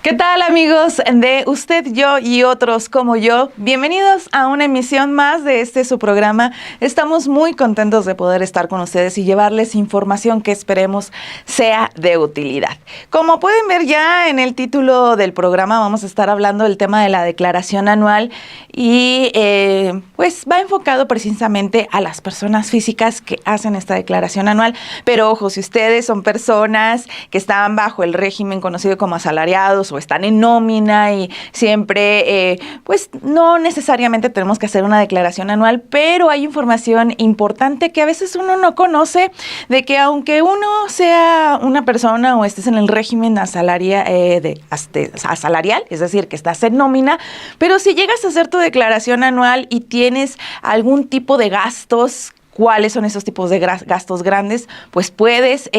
¿Qué tal, amigos de Usted, Yo y Otros como Yo? Bienvenidos a una emisión más de su programa. Estamos muy contentos de poder estar con ustedes y llevarles información que esperemos sea de utilidad. Como pueden ver ya en el título del programa, vamos a estar hablando del tema de la declaración anual y pues va enfocado precisamente a las personas físicas que hacen esta declaración anual. Pero ojo, si ustedes son personas que están bajo el régimen conocido como asalariados o están en nómina y siempre, pues no necesariamente tenemos que hacer una declaración anual, pero hay información importante que a veces uno no conoce, de que aunque uno sea una persona o estés en el régimen asalarial, es decir, que estás en nómina, pero si llegas a hacer tu declaración anual y tienes algún tipo de gastos, ¿cuáles son esos tipos de gastos grandes? Pues puedes,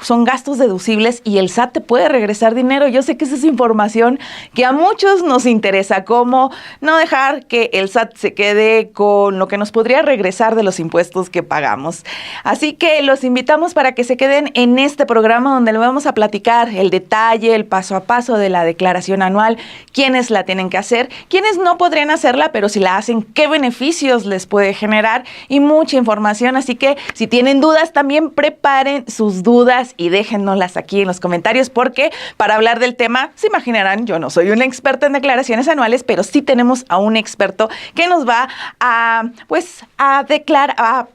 son gastos deducibles y el SAT te puede regresar dinero. Yo sé que esa es información que a muchos nos interesa, cómo no dejar que el SAT se quede con lo que nos podría regresar de los impuestos que pagamos. Así que los invitamos para que se queden en este programa donde le vamos a platicar el detalle, el paso a paso de la declaración anual, quiénes la tienen que hacer, quiénes no podrían hacerla, pero si la hacen, qué beneficios les puede generar y mucha información. Así que si tienen dudas, también preparen sus dudas y déjennoslas aquí en los comentarios, porque para hablar del tema, se imaginarán, yo no soy una experta en declaraciones anuales, pero sí tenemos a un experto que nos va a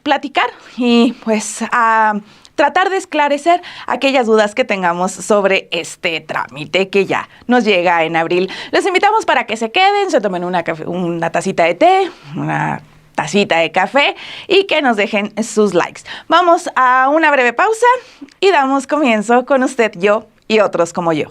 platicar y pues a tratar de esclarecer aquellas dudas que tengamos sobre este trámite que ya nos llega en abril. Los invitamos para que se queden, se tomen una tacita de té, una tacita de café y que nos dejen sus likes. Vamos a una breve pausa y damos comienzo con Usted, Yo y Otros como Yo.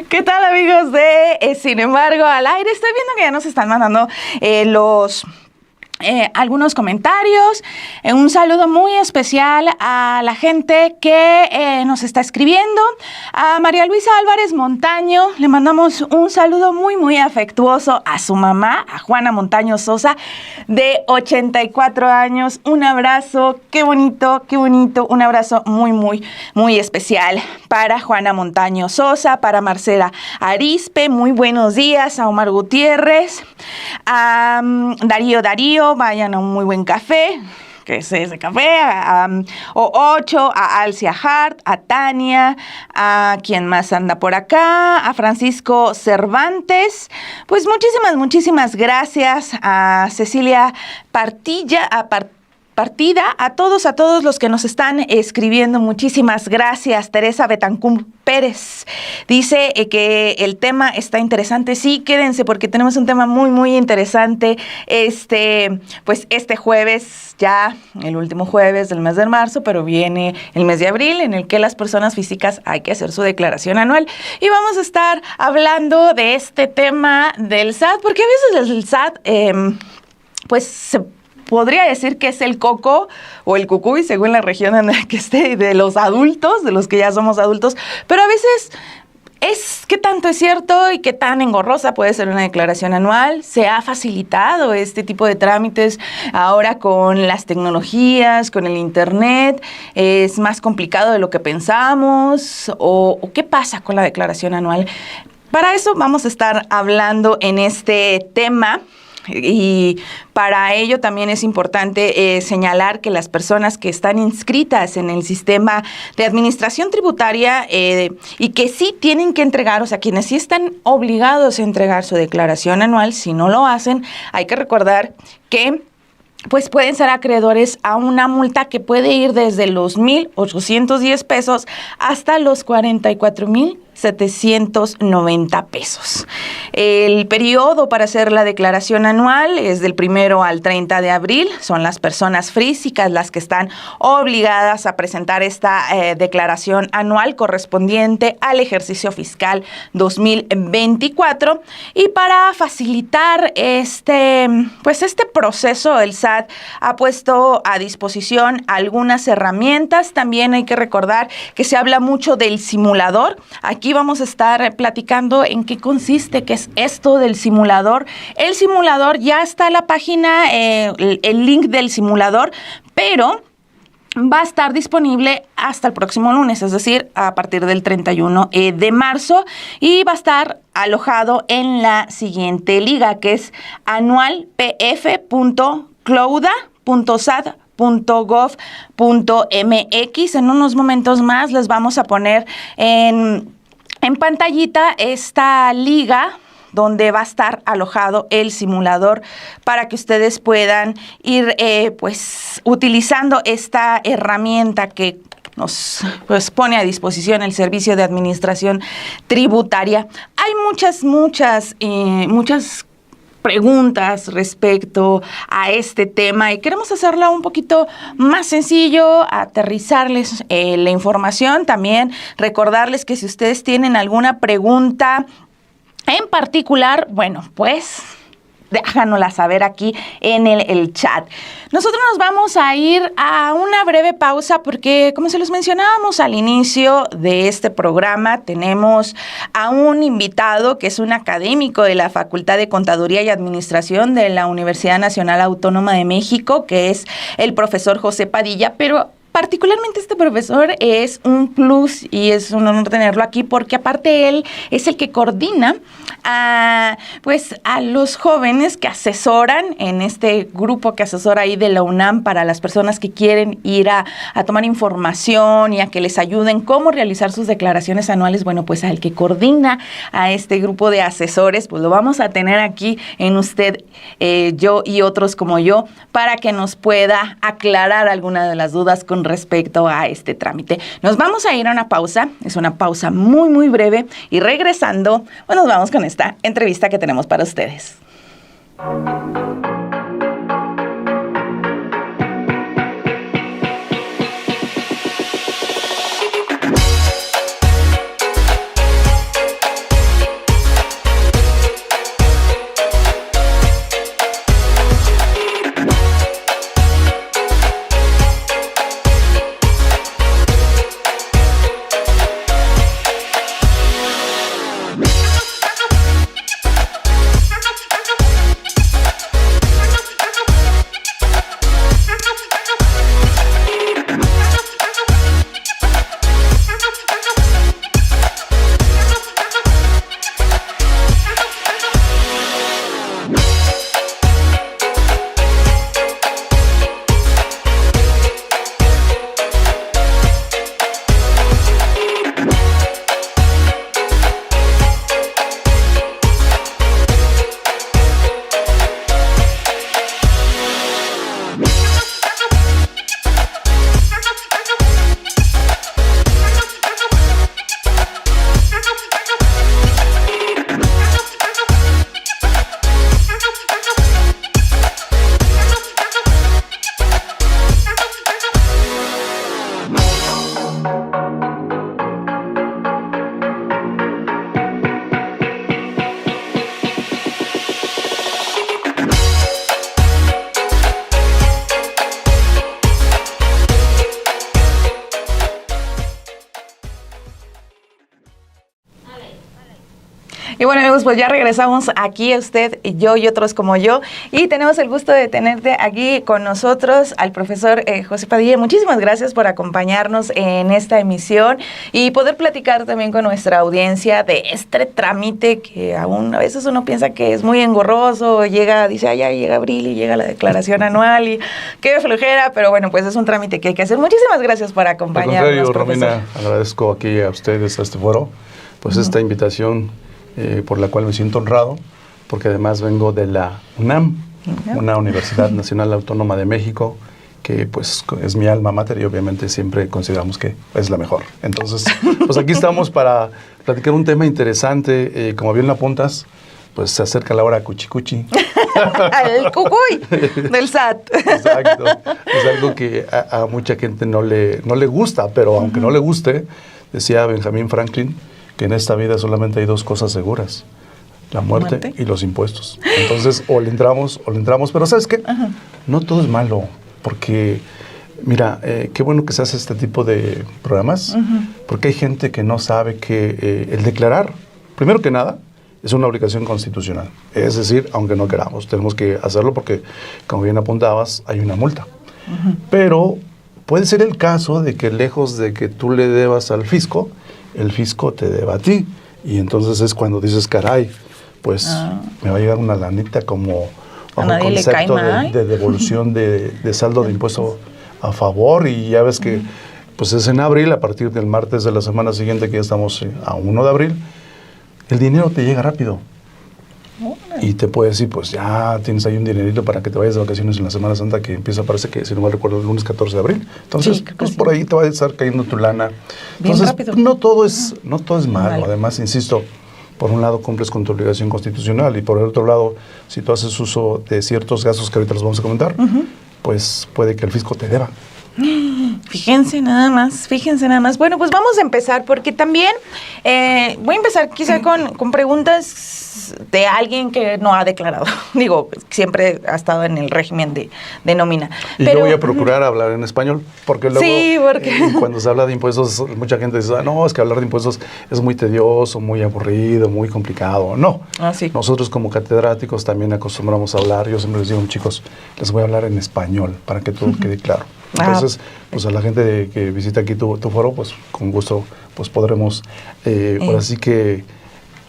¿Qué tal, amigos de Sin embargo al aire? Estoy viendo que ya nos están mandando algunos comentarios. Un saludo muy especial a la gente que nos está escribiendo. A María Luisa Álvarez Montaño le mandamos un saludo muy, muy afectuoso a su mamá, a Juana Montaño Sosa, de 84 años. Un abrazo, qué bonito, un abrazo muy, muy, muy especial para Juana Montaño Sosa, para Marcela Arispe, muy buenos días, a Omar Gutiérrez, a Darío, vayan a un muy buen café, que es ese café, a O8, a Alcia Hart, a Tania, a quien más anda por acá, a Francisco Cervantes. Pues muchísimas gracias a Cecilia Partida, a todos los que nos están escribiendo. Muchísimas gracias. Teresa Betancur Pérez dice que el tema está interesante. Sí, quédense porque tenemos un tema muy, muy interesante. Pues este jueves, ya el último jueves del mes de marzo, pero viene el mes de abril en el que las personas físicas hay que hacer su declaración anual. Y vamos a estar hablando de este tema del SAT, porque a veces el SAT, pues se podría decir que es el coco o el cucuy, según la región en la que esté, de los adultos, de los que ya somos adultos, pero a veces qué tanto es cierto y qué tan engorrosa puede ser una declaración anual. Se ha facilitado este tipo de trámites ahora con las tecnologías, con el internet. Es más complicado de lo que pensamos. ¿O qué pasa con la declaración anual? Para eso vamos a estar hablando en este tema. Y para ello también es importante señalar que las personas que están inscritas en el sistema de administración tributaria y que sí tienen que entregar, o sea, quienes sí están obligados a entregar su declaración anual, si no lo hacen, hay que recordar que pues pueden ser acreedores a una multa que puede ir desde los 1,810 pesos hasta los 44,000 790 pesos. El periodo para hacer la declaración anual es del 1 al 30 de abril. Son las personas físicas las que están obligadas a presentar esta declaración anual correspondiente al ejercicio fiscal 2024. Y para facilitar este proceso, el SAT ha puesto a disposición algunas herramientas. También hay que recordar que se habla mucho del simulador. Aquí vamos a estar platicando en qué consiste, qué es esto del simulador. El simulador ya está en la página, el link del simulador, pero va a estar disponible hasta el próximo lunes, es decir, a partir del 31 de marzo, y va a estar alojado en la siguiente liga, que es anualpf.clouda.sat.gov.mx. En unos momentos más les vamos a poner en pantallita esta liga donde va a estar alojado el simulador para que ustedes puedan ir utilizando esta herramienta que nos pone a disposición el Servicio de Administración Tributaria. Hay muchas preguntas respecto a este tema y queremos hacerla un poquito más sencillo, aterrizarles la información. También recordarles que si ustedes tienen alguna pregunta en particular, déjanosla saber aquí en el chat. Nosotros nos vamos a ir a una breve pausa porque, como se los mencionábamos al inicio de este programa, tenemos a un invitado que es un académico de la Facultad de Contaduría y Administración de la Universidad Nacional Autónoma de México, que es el profesor José Padilla, pero particularmente este profesor es un plus y es un honor tenerlo aquí porque aparte él es el que coordina a los jóvenes que asesoran en este grupo que asesora ahí de la UNAM para las personas que quieren ir a tomar información y a que les ayuden cómo realizar sus declaraciones anuales. Bueno, pues al que coordina a este grupo de asesores, pues lo vamos a tener aquí en usted, yo y otros como yo, para que nos pueda aclarar alguna de las dudas con respecto a este trámite. Nos vamos a ir a una pausa, es una pausa muy, muy breve y regresando, nos vamos con esta entrevista que tenemos para ustedes. Y bueno, amigos, pues ya regresamos aquí a usted, yo y otros como yo, y tenemos el gusto de tenerte aquí con nosotros al profesor José Padilla. Muchísimas gracias por acompañarnos en esta emisión y poder platicar también con nuestra audiencia de este trámite que aún a veces uno piensa que es muy engorroso, dice, ya llega abril y llega la declaración anual y qué flojera, pero bueno, pues es un trámite que hay que hacer. Muchísimas gracias por acompañarnos. Al contrario, Romina, agradezco aquí a ustedes, a este foro, pues esta invitación por la cual me siento honrado, porque además vengo de la UNAM, una Universidad Nacional Autónoma de México, que pues es mi alma mater y obviamente siempre consideramos que es la mejor. Entonces, pues aquí estamos para platicar un tema interesante. Como bien lo apuntas, pues se acerca la hora cuchicuchi. El cucuy del SAT. Exacto. Es algo que a mucha gente no le gusta, pero aunque no le guste, decía Benjamin Franklin que en esta vida solamente hay dos cosas seguras: la muerte y los impuestos. Entonces, o le entramos, pero ¿sabes qué? No todo es malo, porque, mira, qué bueno que se hace este tipo de programas, porque hay gente que no sabe que el declarar, primero que nada, es una obligación constitucional. Es decir, aunque no queramos, tenemos que hacerlo porque, como bien apuntabas, hay una multa. Pero puede ser el caso de que lejos de que tú le debas al fisco, el fisco te deba a ti. Y entonces es cuando dices, caray, pues me va a llegar una lanita como bajo el concepto de devolución de saldo de impuesto a favor. Y ya ves que pues es en abril, a partir del martes de la semana siguiente, que ya estamos a 1 de abril, el dinero te llega rápido. Y te puede decir, pues ya tienes ahí un dinerito para que te vayas de vacaciones en la Semana Santa, que empieza, parece que, si no mal recuerdo, el lunes 14 de abril. Entonces, pues por ahí te va a estar cayendo tu lana. Entonces, no todo es malo. Además, insisto, por un lado cumples con tu obligación constitucional y por el otro lado, si tú haces uso de ciertos gastos que ahorita los vamos a comentar, pues puede que el fisco te deba. Fíjense nada más. Bueno, pues vamos a empezar porque también voy a empezar quizá con preguntas de alguien que no ha declarado. Digo, siempre ha estado en el régimen de nómina. Y yo voy a procurar hablar en español, porque luego cuando se habla de impuestos, mucha gente dice, no, es que hablar de impuestos es muy tedioso, muy aburrido, muy complicado. No, nosotros como catedráticos también acostumbramos a hablar. Yo siempre les digo, chicos, les voy a hablar en español para que todo quede claro. Entonces, pues a la gente que visita aquí tu foro, pues con gusto pues podremos ahora sí que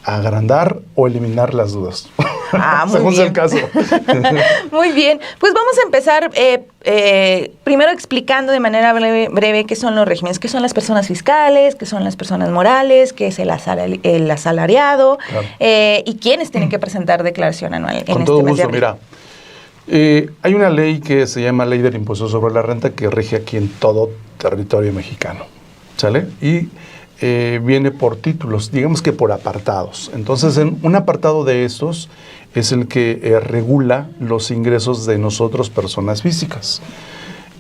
agrandar o eliminar las dudas. Según sea el caso. Muy bien. Pues vamos a empezar primero explicando de manera breve qué son los regímenes, qué son las personas fiscales, qué son las personas morales, qué es el asalariado, y quiénes tienen que presentar declaración anual. Con todo gusto, mira. Hay una ley que se llama Ley del Impuesto sobre la Renta que rige aquí en todo territorio mexicano, ¿sale? Y viene por títulos, digamos que por apartados. Entonces, en un apartado de estos es el que regula los ingresos de nosotros, personas físicas.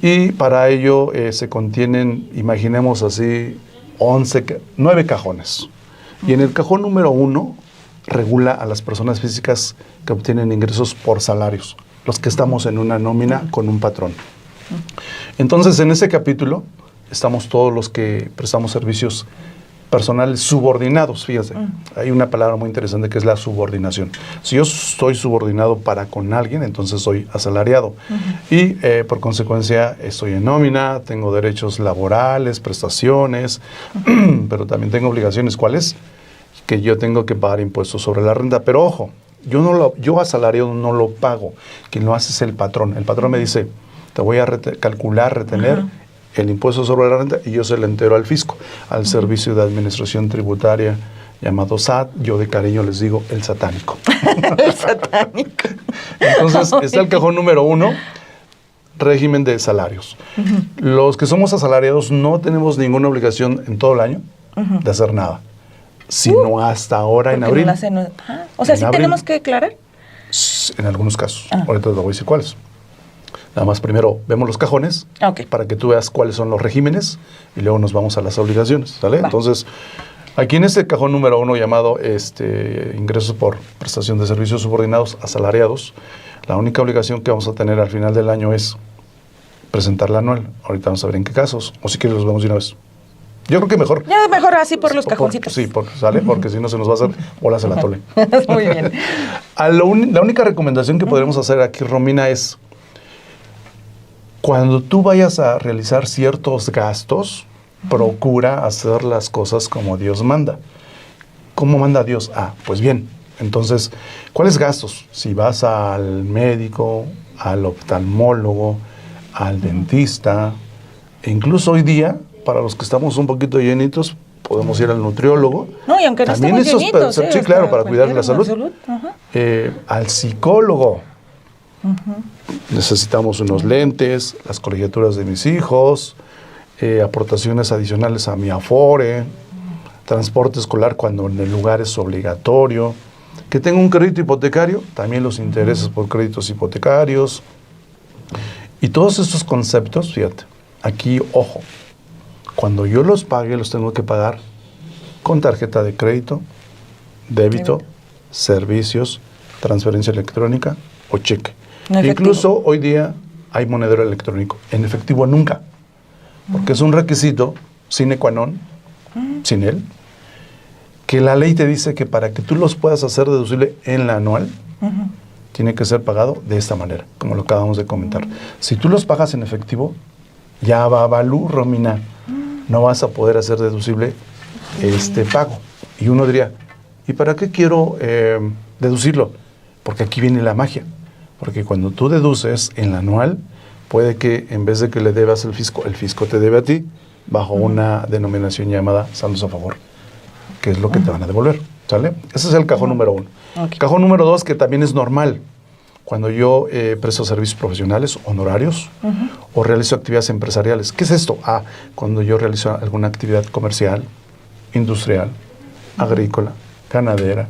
Y para ello se contienen, imaginemos así, 9 cajones. Y en el cajón número 1 regula a las personas físicas que obtienen ingresos por salarios, los que estamos en una nómina con un patrón. Entonces, en ese capítulo estamos todos los que prestamos servicios personales subordinados. Fíjense, hay una palabra muy interesante que es la subordinación. Si yo estoy subordinado para con alguien, entonces soy asalariado. Y por consecuencia estoy en nómina, tengo derechos laborales, prestaciones, pero también tengo obligaciones. ¿Cuáles? Que yo tengo que pagar impuestos sobre la renta. Pero ojo, yo asalariado no lo pago. Quien lo hace es el patrón. El patrón me dice, te voy a retener el impuesto sobre la renta, y yo se lo entero al fisco, al Servicio de Administración Tributaria llamado SAT. Yo de cariño les digo el satánico. El satánico. Entonces, está el cajón número 1, régimen de salarios. Los que somos asalariados no tenemos ninguna obligación en todo el año de hacer nada, sino hasta ahora en abril. O sea, ¿sí tenemos que declarar? En algunos casos. Ahorita te voy a decir cuáles. Nada más primero vemos los cajones para que tú veas cuáles son los regímenes y luego nos vamos a las obligaciones, ¿sale? Entonces, aquí en este cajón número 1 llamado ingresos por prestación de servicios subordinados asalariados, la única obligación que vamos a tener al final del año es presentar la anual. Ahorita vamos a ver en qué casos, o si quieres los vemos de una vez. Yo creo que mejor. Ya mejor así por los cajoncitos. Sí, ¿sale? Porque si no se nos va a hacer bolas en la tole. Muy bien. La única recomendación que podremos hacer aquí, Romina, es cuando tú vayas a realizar ciertos gastos, procura hacer las cosas como Dios manda. ¿Cómo manda Dios? Pues bien. Entonces, ¿cuáles gastos? Si vas al médico, al oftalmólogo, al dentista, e incluso hoy día, para los que estamos un poquito llenitos, podemos ir al nutriólogo. No, y aunque no estemos llenitos. Sí, claro, para cuidar la salud. Al psicólogo. Necesitamos unos lentes, las colegiaturas de mis hijos, aportaciones adicionales a mi Afore, transporte escolar cuando en el lugar es obligatorio, que tenga un crédito hipotecario, también los intereses por créditos hipotecarios. Y todos estos conceptos, fíjate, aquí, ojo, cuando yo los pague, los tengo que pagar con tarjeta de crédito, débito, servicios, transferencia electrónica o cheque. Incluso hoy día hay monedero electrónico. En efectivo nunca, porque es un requisito sine qua non, sin él, que la ley te dice que para que tú los puedas hacer deducible en la anual, tiene que ser pagado de esta manera, como lo acabamos de comentar. Si tú los pagas en efectivo, ya va a valú, Romina, no vas a poder hacer deducible este pago. Y uno diría, ¿y para qué quiero deducirlo? Porque aquí viene la magia. Porque cuando tú deduces en la anual, puede que en vez de que le debas al fisco, el fisco te debe a ti, bajo una denominación llamada saldos a favor, que es lo que te van a devolver, ¿sale? Ese es el cajón número 1. Okay. Cajón número 2, que también es normal, cuando yo presto servicios profesionales, honorarios, o realizo actividades empresariales. ¿Qué es esto? Cuando yo realizo alguna actividad comercial, industrial, agrícola, ganadera,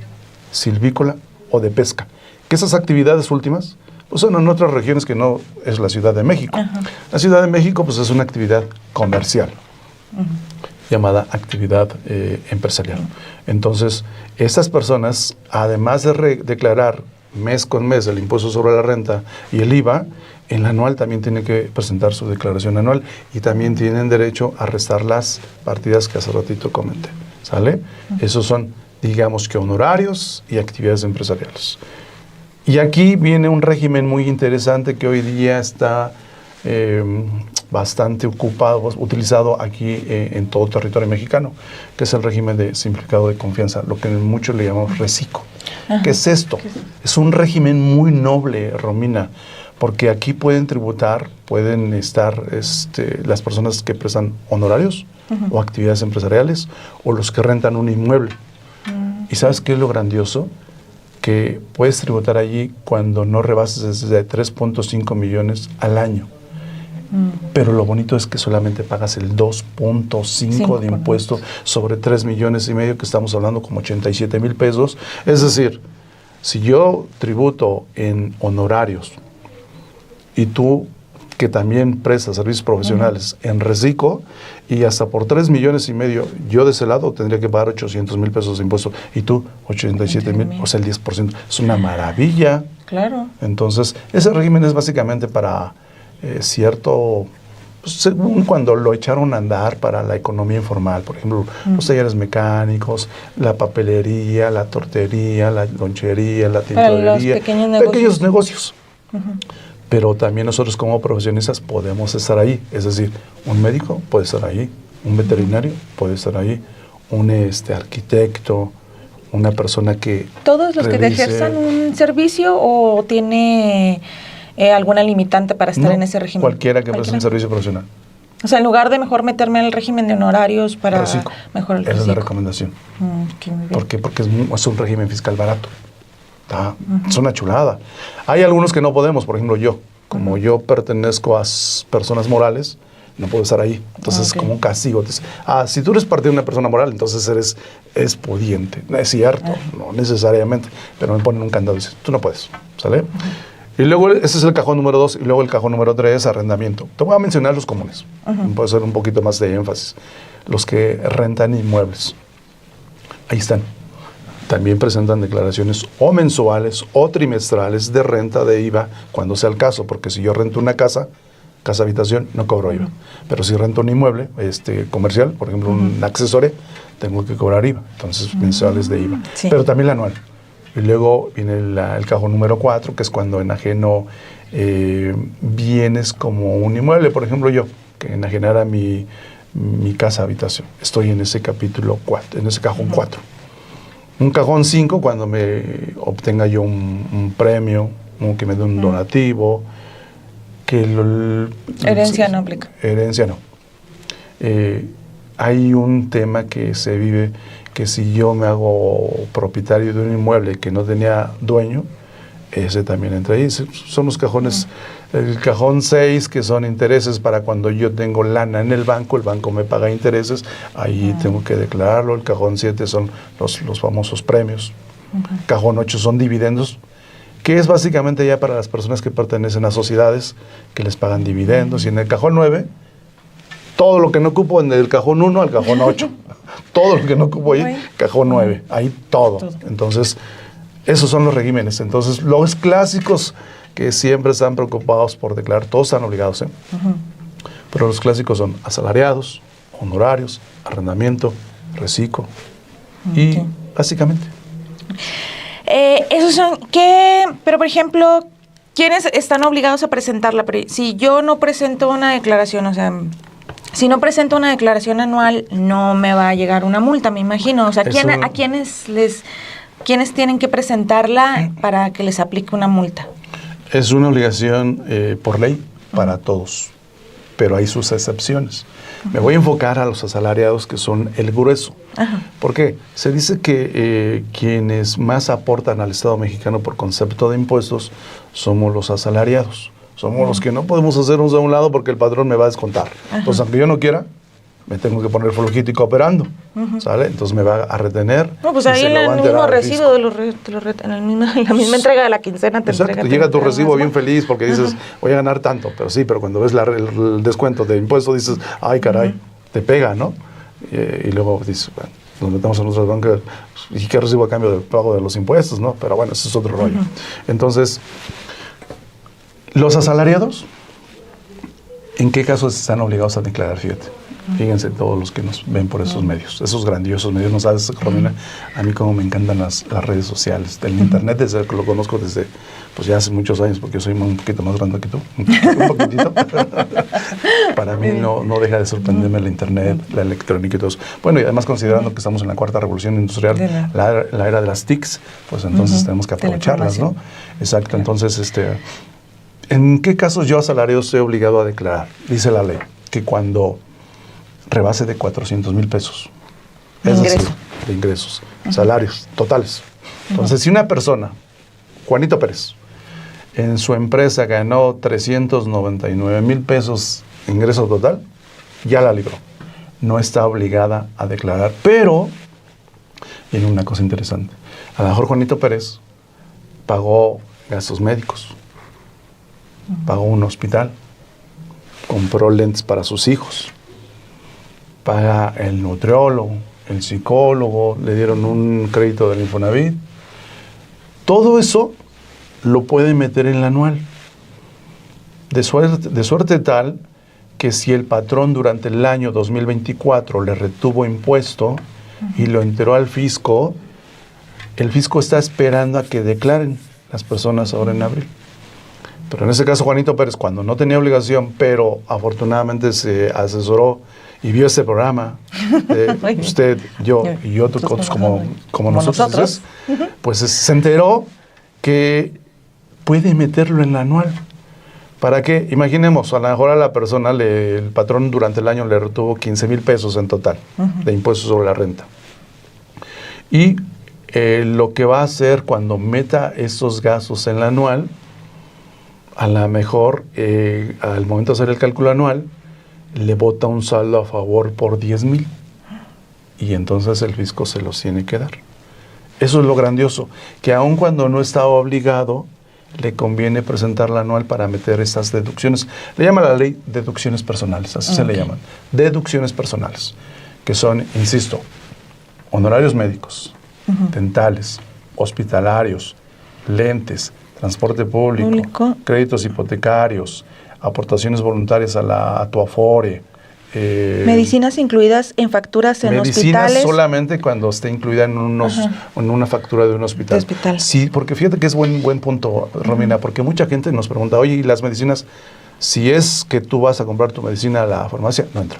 silvícola o de pesca. Que esas actividades últimas pues son en otras regiones que no es la Ciudad de México. La Ciudad de México pues es una actividad comercial, llamada actividad empresarial. Entonces, estas personas, además de declarar mes con mes el impuesto sobre la renta y el IVA, en la anual también tienen que presentar su declaración anual y también tienen derecho a restar las partidas que hace ratito comenté, ¿sale? Esos son, digamos que honorarios y actividades empresariales. Y aquí viene un régimen muy interesante que hoy día está bastante utilizado aquí en todo territorio mexicano, que es el régimen de simplificado de confianza, lo que muchos le llamamos RECICO. ¿Qué es esto? Es un régimen muy noble, Romina, porque aquí pueden tributar, pueden estar las personas que prestan honorarios o actividades empresariales o los que rentan un inmueble. ¿Y sabes qué es lo grandioso? Que puedes tributar allí cuando no rebases desde 3.5 millones al año. Pero lo bonito es que solamente pagas el 2.5 de impuesto sobre 3 millones y medio, que estamos hablando como 87 mil pesos. Es decir, si yo tributo en honorarios y tú que también prestas servicios profesionales en RECICO, y hasta por 3 millones y medio, yo de ese lado tendría que pagar 800 mil pesos de impuesto, y tú 87 mil, o sea, el 10%. Es una maravilla. Claro. Entonces, ese régimen es básicamente para cierto, pues, según cuando lo echaron a andar para la economía informal, por ejemplo, los talleres mecánicos, la papelería, la tortería, la lonchería, la tintorería, pequeños negocios. Pero también nosotros como profesionistas podemos estar ahí. Es decir, un médico puede estar ahí, un veterinario puede estar ahí, un arquitecto, una persona que ¿Todos los que ejerzan un servicio o tiene alguna limitante para estar en ese régimen? Cualquiera que preste un servicio profesional. O sea, en lugar de mejor meterme en el régimen de honorarios para RECICO. Mejor el Esa RECICO. es la recomendación. ¿Por qué? Porque es un régimen fiscal barato. Es una chulada. Hay algunos que no podemos, por ejemplo yo, como yo pertenezco a personas morales, no puedo estar ahí. Entonces es como un castigo. Entonces, si tú eres parte de una persona moral, entonces eres pudiente. Es cierto, no necesariamente, pero me ponen un candado y dicen, tú no puedes, ¿sale? Y luego ese es el cajón número 2, y luego el cajón número 3 es arrendamiento. Te voy a mencionar los comunes. Puedo hacer un poquito más de énfasis. Los que rentan inmuebles. Ahí están. También presentan declaraciones o mensuales o trimestrales de renta de IVA cuando sea el caso, porque si yo rento una casa habitación, no cobro IVA. Pero si rento un inmueble comercial, por ejemplo, un accesorio, tengo que cobrar IVA. Entonces, mensuales de IVA. Sí. Pero también la anual. Y luego viene el cajón número 4, que es cuando enajeno bienes como un inmueble. Por ejemplo, yo, que enajenara mi casa habitación. Estoy en ese capítulo 4, en ese cajón 4. Un cajón 5, cuando me obtenga yo un premio, que me dé un donativo, herencia no aplica. Herencia no. Hay un tema que se vive, que si yo me hago propietario de un inmueble que no tenía dueño, ese también entra ahí. Son los cajones, el cajón 6, que son intereses para cuando yo tengo lana en el banco me paga intereses, ahí tengo que declararlo. El cajón 7 son los famosos premios. Cajón 8 son dividendos, que es básicamente ya para las personas que pertenecen a sociedades que les pagan dividendos. Y en el cajón 9, todo lo que no ocupo en el cajón 1 al cajón 8. Todo lo que no ocupo ahí, cajón 9. Ahí todo. Entonces, esos son los regímenes. Entonces, los clásicos que siempre están preocupados por declarar, todos están obligados, pero los clásicos son asalariados, honorarios, arrendamiento, reciclo, y básicamente. Esos son, ¿qué? Pero, por ejemplo, ¿quiénes están obligados a presentarla? Si yo no presento una declaración, o sea, si no presento una declaración anual, no me va a llegar una multa, me imagino. O sea, ¿a quiénes tienen que presentarla para que les aplique una multa? Es una obligación por ley para todos, pero hay sus excepciones. Me voy a enfocar a los asalariados, que son el grueso. ¿Por qué? Se dice que quienes más aportan al Estado mexicano por concepto de impuestos somos los asalariados. Somos los que no podemos hacernos a un lado porque el patrón me va a descontar. Entonces, aunque yo no quiera, me tengo que poner flojito y cooperando, ¿sale? Entonces me va a retener. No, pues ahí en el mismo recibo, en la misma entrega de la quincena te entrega. Exacto, llega tu recibo bien feliz porque dices, voy a ganar tanto, pero cuando ves el descuento de impuesto dices, ay caray, te pega, ¿no? Y luego dices, bueno, nos metemos en otras bancas, ¿y qué recibo a cambio del pago de los impuestos, no? Pero bueno, ese es otro rollo. Entonces, los asalariados, ¿en qué casos están obligados a declarar? Fíjense todos los que nos ven por esos medios, esos grandiosos medios. No sabes, Romina, a mí como me encantan las redes sociales, el internet, desde que lo conozco desde, pues ya hace muchos años, porque yo soy un poquito más grande que tú, un poquitito. Para mí no deja de sorprenderme el internet, la electrónica y todo eso. Bueno, y además considerando que estamos en la cuarta revolución industrial, la era de las TICs, pues entonces tenemos que aprovecharlas, ¿no? Exacto, entonces, ¿en qué casos yo asalariado estoy obligado a declarar? Dice la ley que cuando rebase de 400,000 pesos. Es decir, de ingresos, salarios totales. Entonces, si una persona, Juanito Pérez, en su empresa ganó 399,000 pesos de ingreso total, ya la libró. No está obligada a declarar, pero viene una cosa interesante. A lo mejor Juanito Pérez pagó gastos médicos, pagó un hospital, compró lentes para sus hijos, paga el nutriólogo, el psicólogo, le dieron un crédito del Infonavit. Todo eso lo puede meter en el anual. De suerte tal que si el patrón durante el año 2024 le retuvo impuesto y lo enteró al fisco, el fisco está esperando a que declaren las personas ahora en abril. Pero en ese caso, Juanito Pérez, cuando no tenía obligación, pero afortunadamente se asesoró y vio este programa, usted, yo y otros como nosotros, pues se enteró que puede meterlo en el anual. ¿Para qué? Imaginemos, a lo mejor a la persona, el patrón durante el año le retuvo 15,000 pesos en total de impuestos sobre la renta. Y lo que va a hacer cuando meta esos gastos en el anual, a lo mejor al momento de hacer el cálculo anual, le bota un saldo a favor por 10,000 y entonces el fisco se los tiene que dar. Eso es lo grandioso, que aun cuando no está obligado, le conviene presentar la anual para meter estas deducciones. Le llama la ley deducciones personales, así se le llaman. Deducciones personales, que son, insisto, honorarios médicos, dentales, hospitalarios, lentes, transporte público, créditos hipotecarios, aportaciones voluntarias a tu Afore. Medicinas incluidas en facturas en hospitales. Medicinas solamente cuando esté incluida en una factura de un hospital. Sí, porque fíjate que es buen punto, Romina, porque mucha gente nos pregunta, oye, ¿y las medicinas? Si es que tú vas a comprar tu medicina a la farmacia, no entra.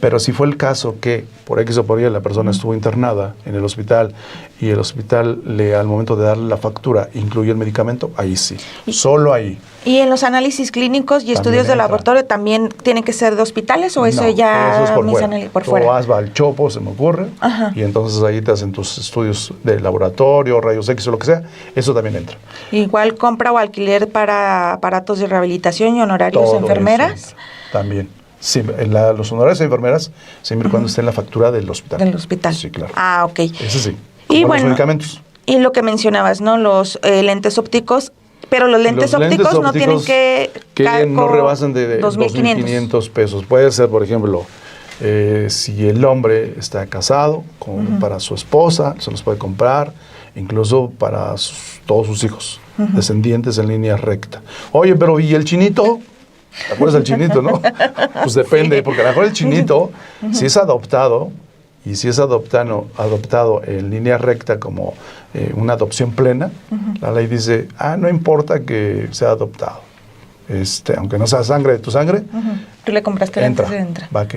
Pero si fue el caso que por X o por Y la persona estuvo internada en el hospital y el hospital al momento de darle la factura incluye el medicamento, ahí sí, solo ahí. ¿Y en los análisis clínicos y estudios de laboratorio también tienen que ser de hospitales o eso No, ya eso es por Tú fuera? vas al Chopo, se me ocurre, y entonces ahí te hacen tus estudios de laboratorio, rayos X o lo que sea, eso también entra. Igual compra o alquiler para aparatos de rehabilitación y honorarios Todo enfermeras. eso también. Sí, los honorarios de enfermeras siempre y cuando esté en la factura del hospital. Del hospital. Sí, claro. Ah, ok. Ese sí. Y Como bueno, los medicamentos. y lo que mencionabas, ¿no? Los lentes ópticos, pero los lentes ópticos no tienen que no rebasan de 2,500 pesos. Puede ser, por ejemplo, si el hombre está casado, para su esposa, se los puede comprar, incluso para todos sus hijos, descendientes en línea recta. Oye, pero ¿y el chinito? ¿Te acuerdas del chinito, no? Pues depende, porque a lo mejor el chinito, si es adoptado, y si es adoptado en línea recta como una adopción plena, la ley dice, no importa que sea adoptado. Aunque no sea sangre de tu sangre, tú le compraste lentes, entra. Va,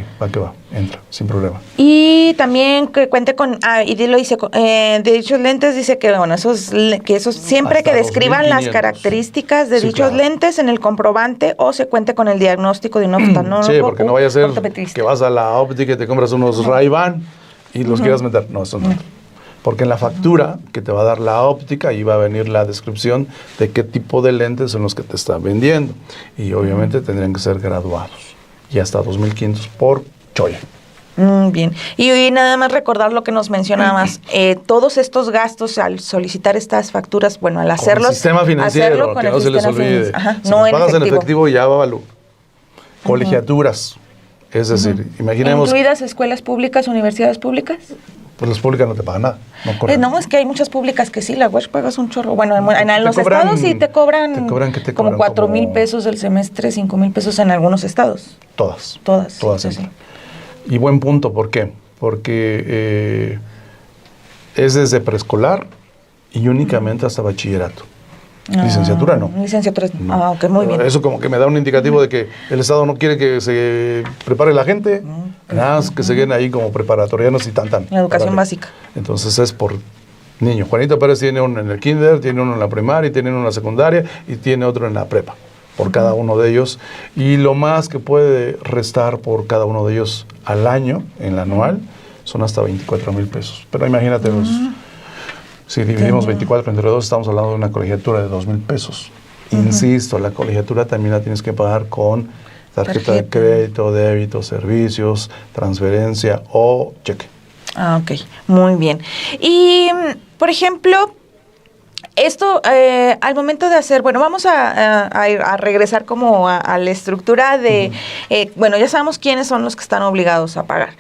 entra, sin problema. Y también que cuente con, y lo dice, de dichos lentes dice que, bueno, esos siempre Hasta que describan las 2,500. características de dichos lentes en el comprobante o se cuente con el diagnóstico de un oftalmólogo. Sí, porque no vaya a ser que vas a la óptica y te compras unos Ray-Ban y los quieras meter. No, eso no. Porque en la factura que te va a dar la óptica, ahí va a venir la descripción de qué tipo de lentes son los que te están vendiendo. Y obviamente tendrían que ser graduados. Y hasta 2,500 por cholla. Bien. Y nada más recordar lo que nos mencionabas. Todos estos gastos al solicitar estas facturas, bueno, al hacerlos. Con el sistema financiero, que no se les olvide. Si no pagas en efectivo, ya va colegiaturas. Es decir, imaginemos. ¿Incluidas escuelas públicas, universidades públicas? Pues las públicas no te pagan nada. No, es que hay muchas públicas que sí, la UASH pagas un chorro. Bueno, en los estados sí te cobran como 4,000 pesos el semestre, 5,000 pesos en algunos estados. Todas. Sí. Y buen punto, ¿por qué? Porque es desde preescolar y únicamente hasta bachillerato. Licenciatura no. Licenciatura no. Ok, muy bien. Eso como que me da un indicativo de que el Estado no quiere que se prepare la gente, nada más que se queden ahí como preparatorianos y tan. La educación básica. Entonces es por niño. Juanito Pérez tiene uno en el kinder, tiene uno en la primaria, tiene uno en la secundaria y tiene otro en la prepa, por cada uno de ellos. Y lo más que puede restar por cada uno de ellos al año, en la anual, son hasta 24,000 pesos. Pero imagínate si dividimos 24 entre 2, estamos hablando de una colegiatura de 2,000 pesos. Insisto, la colegiatura también la tienes que pagar con tarjeta de crédito, débito, servicios, transferencia o cheque. Ok, muy bien. Y, por ejemplo, esto, al momento de hacer, bueno, vamos a regresar como a la estructura de, bueno, ya sabemos quiénes son los que están obligados a pagar.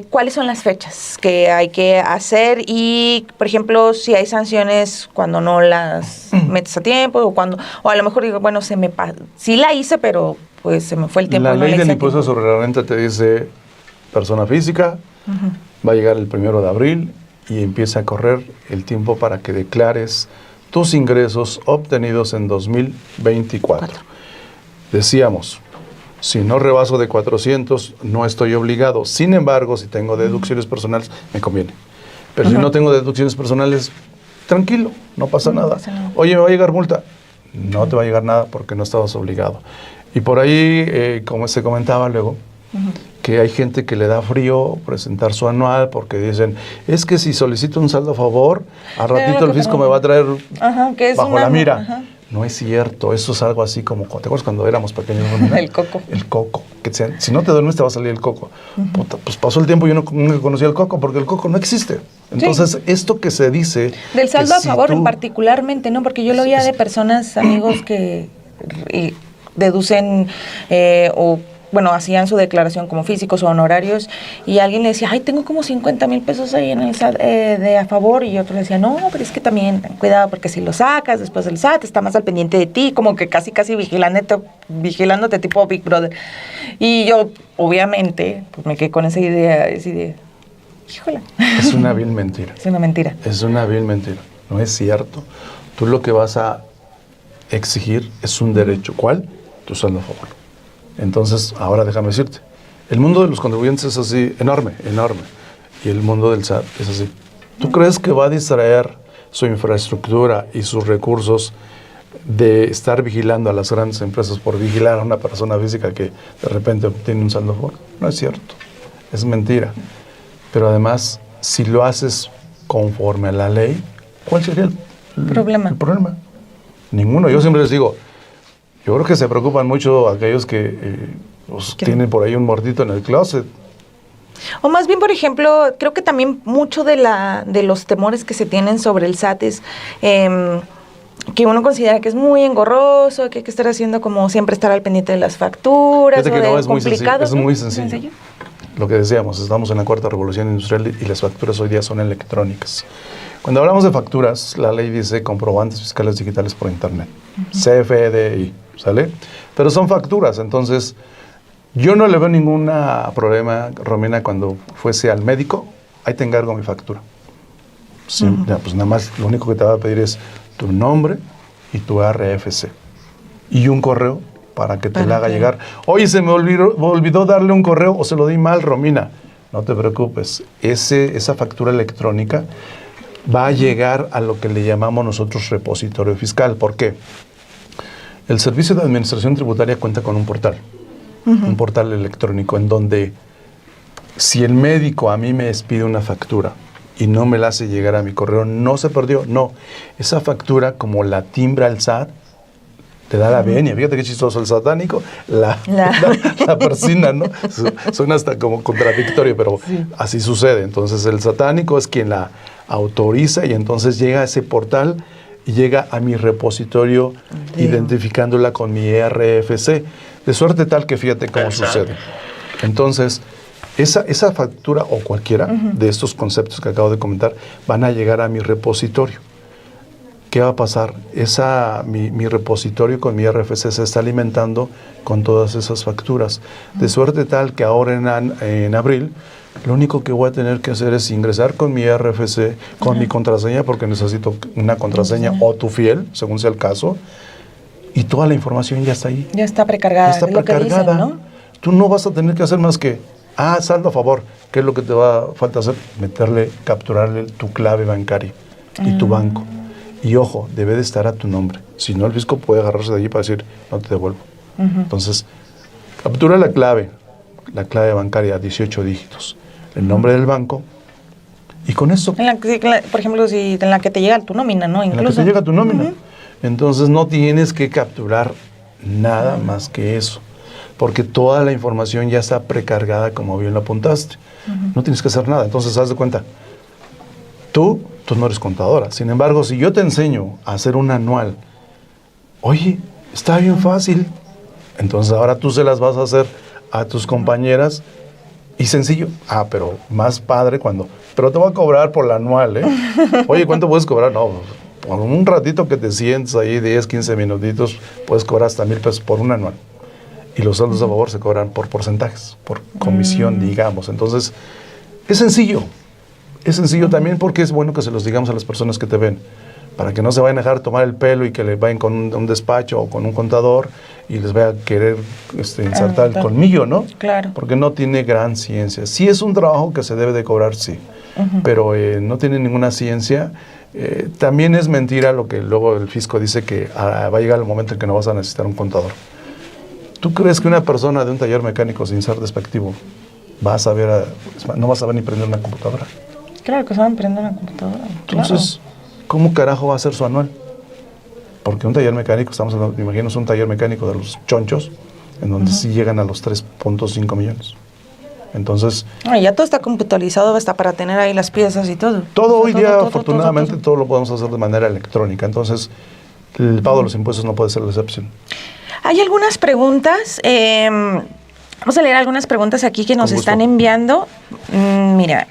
¿Cuáles son las fechas que hay que hacer? Y, por ejemplo, si hay sanciones cuando no las metes a tiempo o a lo mejor digo, bueno, sí la hice, pero pues se me fue el tiempo. La ley del impuesto sobre la renta te dice persona física, va a llegar el 1 de abril y empieza a correr el tiempo para que declares tus ingresos obtenidos en 2024. Decíamos, si no rebaso de 400, no estoy obligado. Sin embargo, si tengo deducciones personales, me conviene. Pero si no tengo deducciones personales, tranquilo, no pasa nada. Oye, ¿me va a llegar multa? No te va a llegar nada porque no estabas obligado. Y por ahí, como se comentaba luego, que hay gente que le da frío presentar su anual porque dicen, es que si solicito un saldo a favor, al ratito el fisco me va a traer bajo la mira. No es cierto, eso es algo así como, ¿te acuerdas cuando éramos pequeños? El coco. El coco. Que si no te duermes te va a salir el coco. Puta, pues pasó el tiempo y yo no conocía el coco porque el coco no existe. Entonces, esto que se dice... Del saldo a favor particularmente, ¿no? Porque yo lo oía de personas, amigos que deducen bueno, hacían su declaración como físicos o honorarios y alguien le decía, ay, tengo como 50,000 pesos ahí en el SAT de a favor, y otro le decía, no, pero es que también, cuidado, porque si lo sacas después del SAT, está más al pendiente de ti, como que casi vigilándote tipo Big Brother. Y yo, obviamente, pues me quedé con esa idea, híjole. Es una vil mentira. Es una mentira. Es una vil mentira, no es cierto. Tú lo que vas a exigir es un derecho. ¿Cuál? Tu saldo a favor. Entonces, ahora déjame decirte, El mundo de los contribuyentes es así, enorme, enorme. Y el mundo del SAT es así. ¿Tú crees que va a distraer su infraestructura y sus recursos de estar vigilando a las grandes empresas por vigilar a una persona física que de repente obtiene un saldo a favor? No es cierto. Es mentira. Pero además, si lo haces conforme a la ley, ¿cuál sería el problema? Ninguno. Yo siempre les digo, yo creo que se preocupan mucho aquellos que tienen por ahí un muertito en el closet. O más bien, por ejemplo, creo que también mucho de los temores que se tienen sobre el SAT es que uno considera que es muy engorroso, que hay que estar haciendo como siempre estar al pendiente de las facturas. Fíjate que no, es complicado. Es muy sencillo. Lo que decíamos, estamos en la cuarta revolución industrial y las facturas hoy día son electrónicas. Cuando hablamos de facturas, la ley dice comprobantes fiscales digitales por internet, CFDI, ¿sale? Pero son facturas, entonces yo no le veo ningún problema, Romina, cuando fuese al médico, ahí te encargo mi factura. Sí, ya, pues nada más lo único que te va a pedir es tu nombre y tu RFC y un correo para que te la haga llegar. Oye, se me olvidó darle un correo o se lo di mal, Romina. No te preocupes, esa factura electrónica va a llegar a lo que le llamamos nosotros repositorio fiscal. ¿Por qué? El Servicio de Administración Tributaria cuenta con un portal electrónico en donde si el médico a mí me expide una factura y no me la hace llegar a mi correo, no se perdió, no. Esa factura, como la timbra el SAT, te da la venia. Fíjate qué chistoso, el satánico la persina, ¿no? Suena hasta como contradictorio, pero así sucede. Entonces el satánico es quien la autoriza y entonces llega a ese portal y llega a mi repositorio identificándola con mi RFC. De suerte tal que fíjate cómo sucede. Entonces, esa factura o cualquiera de estos conceptos que acabo de comentar van a llegar a mi repositorio. ¿Qué va a pasar? Mi repositorio con mi RFC se está alimentando con todas esas facturas. De suerte tal que ahora en abril, lo único que voy a tener que hacer es ingresar con mi RFC, con mi contraseña, porque necesito una contraseña o tu fiel, según sea el caso, y toda la información ya está ahí. Ya está precargada. Ya está precargada. Lo que dicen, ¿no? Tú no vas a tener que hacer más que, saldo a favor. ¿Qué es lo que te va a falta hacer? Capturarle tu clave bancaria y tu banco. Y ojo, debe de estar a tu nombre. Si no, el fisco puede agarrarse de allí para decir, no te devuelvo. Entonces, captura la clave bancaria, 18 dígitos, el nombre del banco, y con eso... por ejemplo, si en la que te llega tu nómina, ¿no? Incluso. En la que te llega tu nómina. Entonces, no tienes que capturar nada más que eso, porque toda la información ya está precargada, como bien lo apuntaste. No tienes que hacer nada. Entonces, haz de cuenta, tú no eres contadora. Sin embargo, si yo te enseño a hacer un anual, oye, está bien fácil. Entonces ahora tú se las vas a hacer a tus compañeras y sencillo. Pero más padre pero te voy a cobrar por la anual, ¿eh? Oye, ¿cuánto puedes cobrar? No, por un ratito que te sientes ahí, 10, 15 minutitos, puedes cobrar hasta 1,000 pesos por un anual. Y los saldos a favor se cobran por porcentajes, por comisión, digamos. Entonces, es sencillo. Es sencillo también porque es bueno que se los digamos a las personas que te ven, para que no se vayan a dejar tomar el pelo y que le vayan con un despacho o con un contador y les vaya a querer insertar el colmillo, ¿no? Claro. Porque no tiene gran ciencia. Sí es un trabajo que se debe de cobrar, sí, pero no tiene ninguna ciencia. También es mentira lo que luego el fisco dice que va a llegar el momento en que no vas a necesitar un contador. ¿Tú crees que una persona de un taller mecánico, sin ser despectivo, no va a saber ni prender una computadora? Claro que saben prender una computadora. Entonces, ¿cómo carajo va a ser su anual? Porque un taller mecánico, estamos hablando, me imagino, es un taller mecánico de los chonchos, en donde sí llegan a los 3.5 millones. Entonces... ya todo está computarizado hasta para tener ahí las piezas y todo. Todo hoy día, afortunadamente, todo lo podemos hacer de manera electrónica. Entonces, el pago de los impuestos no puede ser la excepción. Hay algunas preguntas... vamos a leer algunas preguntas aquí que nos están enviando. Mira,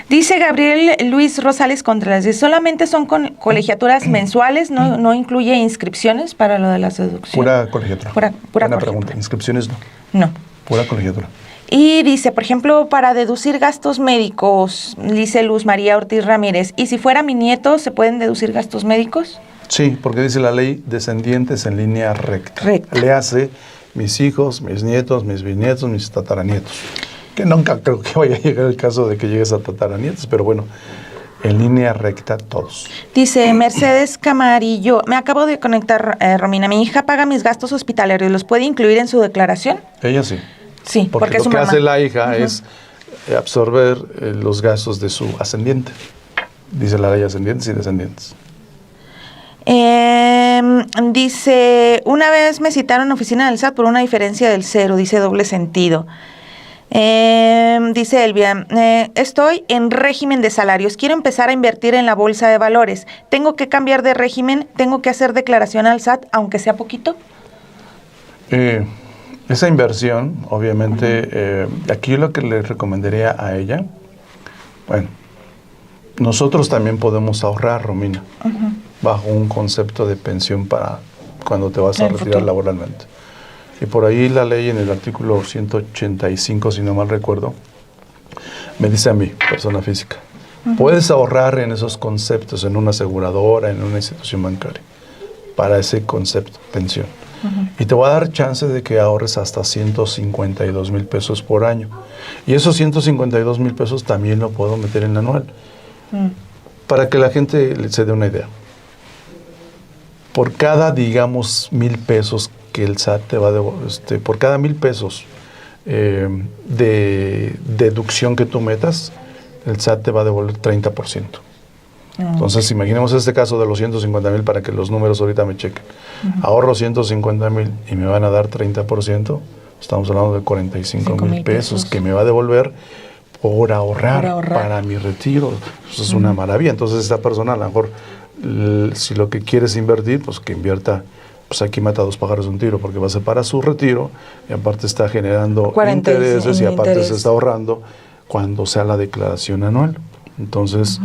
dice Gabriel Luis Rosales Contreras, solamente son colegiaturas mensuales, no incluye inscripciones para lo de las deducciones. Pura colegiatura. Pura colegiatura. Pregunta, inscripciones no. No. Pura colegiatura. Y dice, por ejemplo, para deducir gastos médicos, dice Luz María Ortiz Ramírez, ¿y si fuera mi nieto, se pueden deducir gastos médicos? Sí, porque dice la ley descendientes en línea recta. Le hace mis hijos, mis nietos, mis bisnietos, mis tataranietos. Que nunca creo que vaya a llegar el caso de que llegues a tataranietos, pero bueno, en línea recta todos. Dice Mercedes Camarillo, me acabo de conectar, Romina, mi hija paga mis gastos hospitalarios, ¿los puede incluir en su declaración? Ella sí. Sí, porque es su lo que mamá. hace la hija es absorber los gastos de su ascendiente. Dice la ley ascendientes y descendientes. Dice, una vez me citaron en la oficina del SAT por una diferencia del 0, dice doble sentido. Dice Elvia, estoy en régimen de salarios, quiero empezar a invertir en la bolsa de valores. ¿Tengo que cambiar de régimen? ¿Tengo que hacer declaración al SAT, aunque sea poquito? Esa inversión, obviamente, aquí lo que le recomendaría a ella, bueno, nosotros también podemos ahorrar, Romina, bajo un concepto de pensión para cuando te vas a retirar laboralmente. Y por ahí la ley en el artículo 185, si no mal recuerdo, me dice a mí, persona física, puedes ahorrar en esos conceptos, en una aseguradora, en una institución bancaria, para ese concepto, pensión. Y te voy a dar chance de que ahorres hasta 152,000 pesos por año. Y esos 152,000 pesos también lo puedo meter en la anual. Para que la gente se dé una idea. Por cada, digamos, 1,000 pesos que el SAT te va a devolver, por cada 1,000 pesos de deducción que tú metas, el SAT te va a devolver 30%. Entonces, imaginemos este caso de los 150,000 para que los números ahorita me chequen. Ahorro 150,000 y me van a dar 30%. Estamos hablando de 45,000 pesos que me va a devolver por ahorrar para mi retiro. Eso es una maravilla. Entonces, esta persona, a lo mejor, si lo que quiere es invertir, pues que invierta. Pues aquí mata 2 pájaros de un tiro, porque va a ser para su retiro y aparte está generando intereses y aparte se está ahorrando cuando sea la declaración anual. Entonces...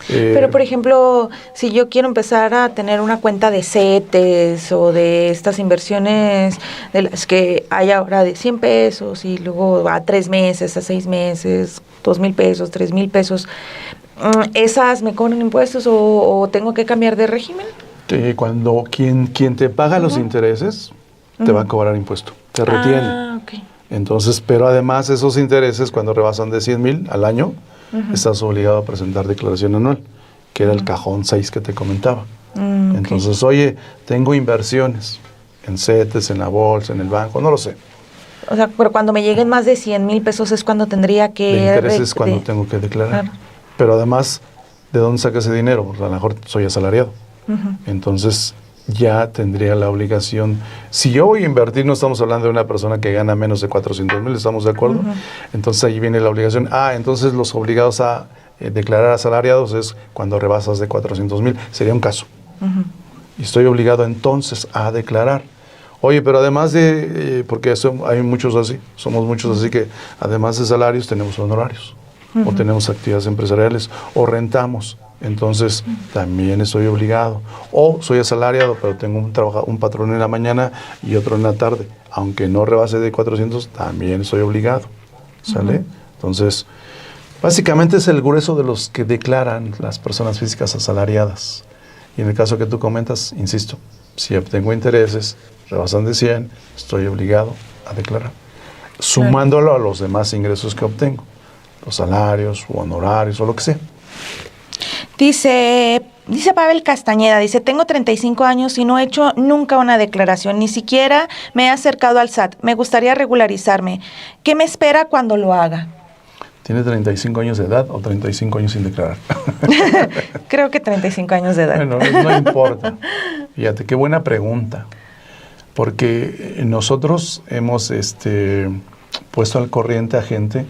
Pero, por ejemplo, si yo quiero empezar a tener una cuenta de CETES o de estas inversiones de las que hay ahora de 100 pesos y luego a 3 meses, a 6 meses, 2,000 pesos, 3,000 pesos, ¿esas me cobran impuestos o tengo que cambiar de régimen? Cuando quien te paga los intereses te va a cobrar impuesto, te retiene. Okay. Entonces, pero además esos intereses cuando rebasan de 100,000 al año, estás obligado a presentar declaración anual, que era el cajón 6 que te comentaba. Entonces, oye, tengo inversiones en CETES, en la bolsa, en el banco, no lo sé. O sea, pero cuando me lleguen más de 100,000 pesos es cuando tendría que... De intereses es cuando tengo que declarar. Claro. Pero además, ¿de dónde saca ese dinero? Pues a lo mejor soy asalariado. Entonces, ya tendría la obligación. Si yo voy a invertir, no estamos hablando de una persona que gana menos de 400,000, ¿estamos de acuerdo? Entonces ahí viene la obligación. Entonces los obligados a declarar asalariados es cuando rebasas de 400,000. Sería un caso. Y estoy obligado entonces a declarar. Oye, pero además de, porque hay muchos así, somos muchos así que además de salarios tenemos honorarios, o tenemos actividades empresariales, o rentamos. Entonces, también estoy obligado. O soy asalariado, pero tengo un patrón en la mañana y otro en la tarde. Aunque no rebase de 400, también estoy obligado. ¿Sale? Entonces, básicamente es el grueso de los que declaran las personas físicas asalariadas. Y en el caso que tú comentas, insisto, si obtengo intereses, rebasan de 100, estoy obligado a declarar. Sumándolo a los demás ingresos que obtengo. Los salarios, o honorarios, o lo que sea. Dice Pavel Castañeda, dice, tengo 35 años y no he hecho nunca una declaración, ni siquiera me he acercado al SAT. Me gustaría regularizarme. ¿Qué me espera cuando lo haga? ¿Tiene 35 años de edad o 35 años sin declarar? Creo que 35 años de edad. Bueno, no importa. Fíjate, qué buena pregunta. Porque nosotros hemos puesto al corriente a gente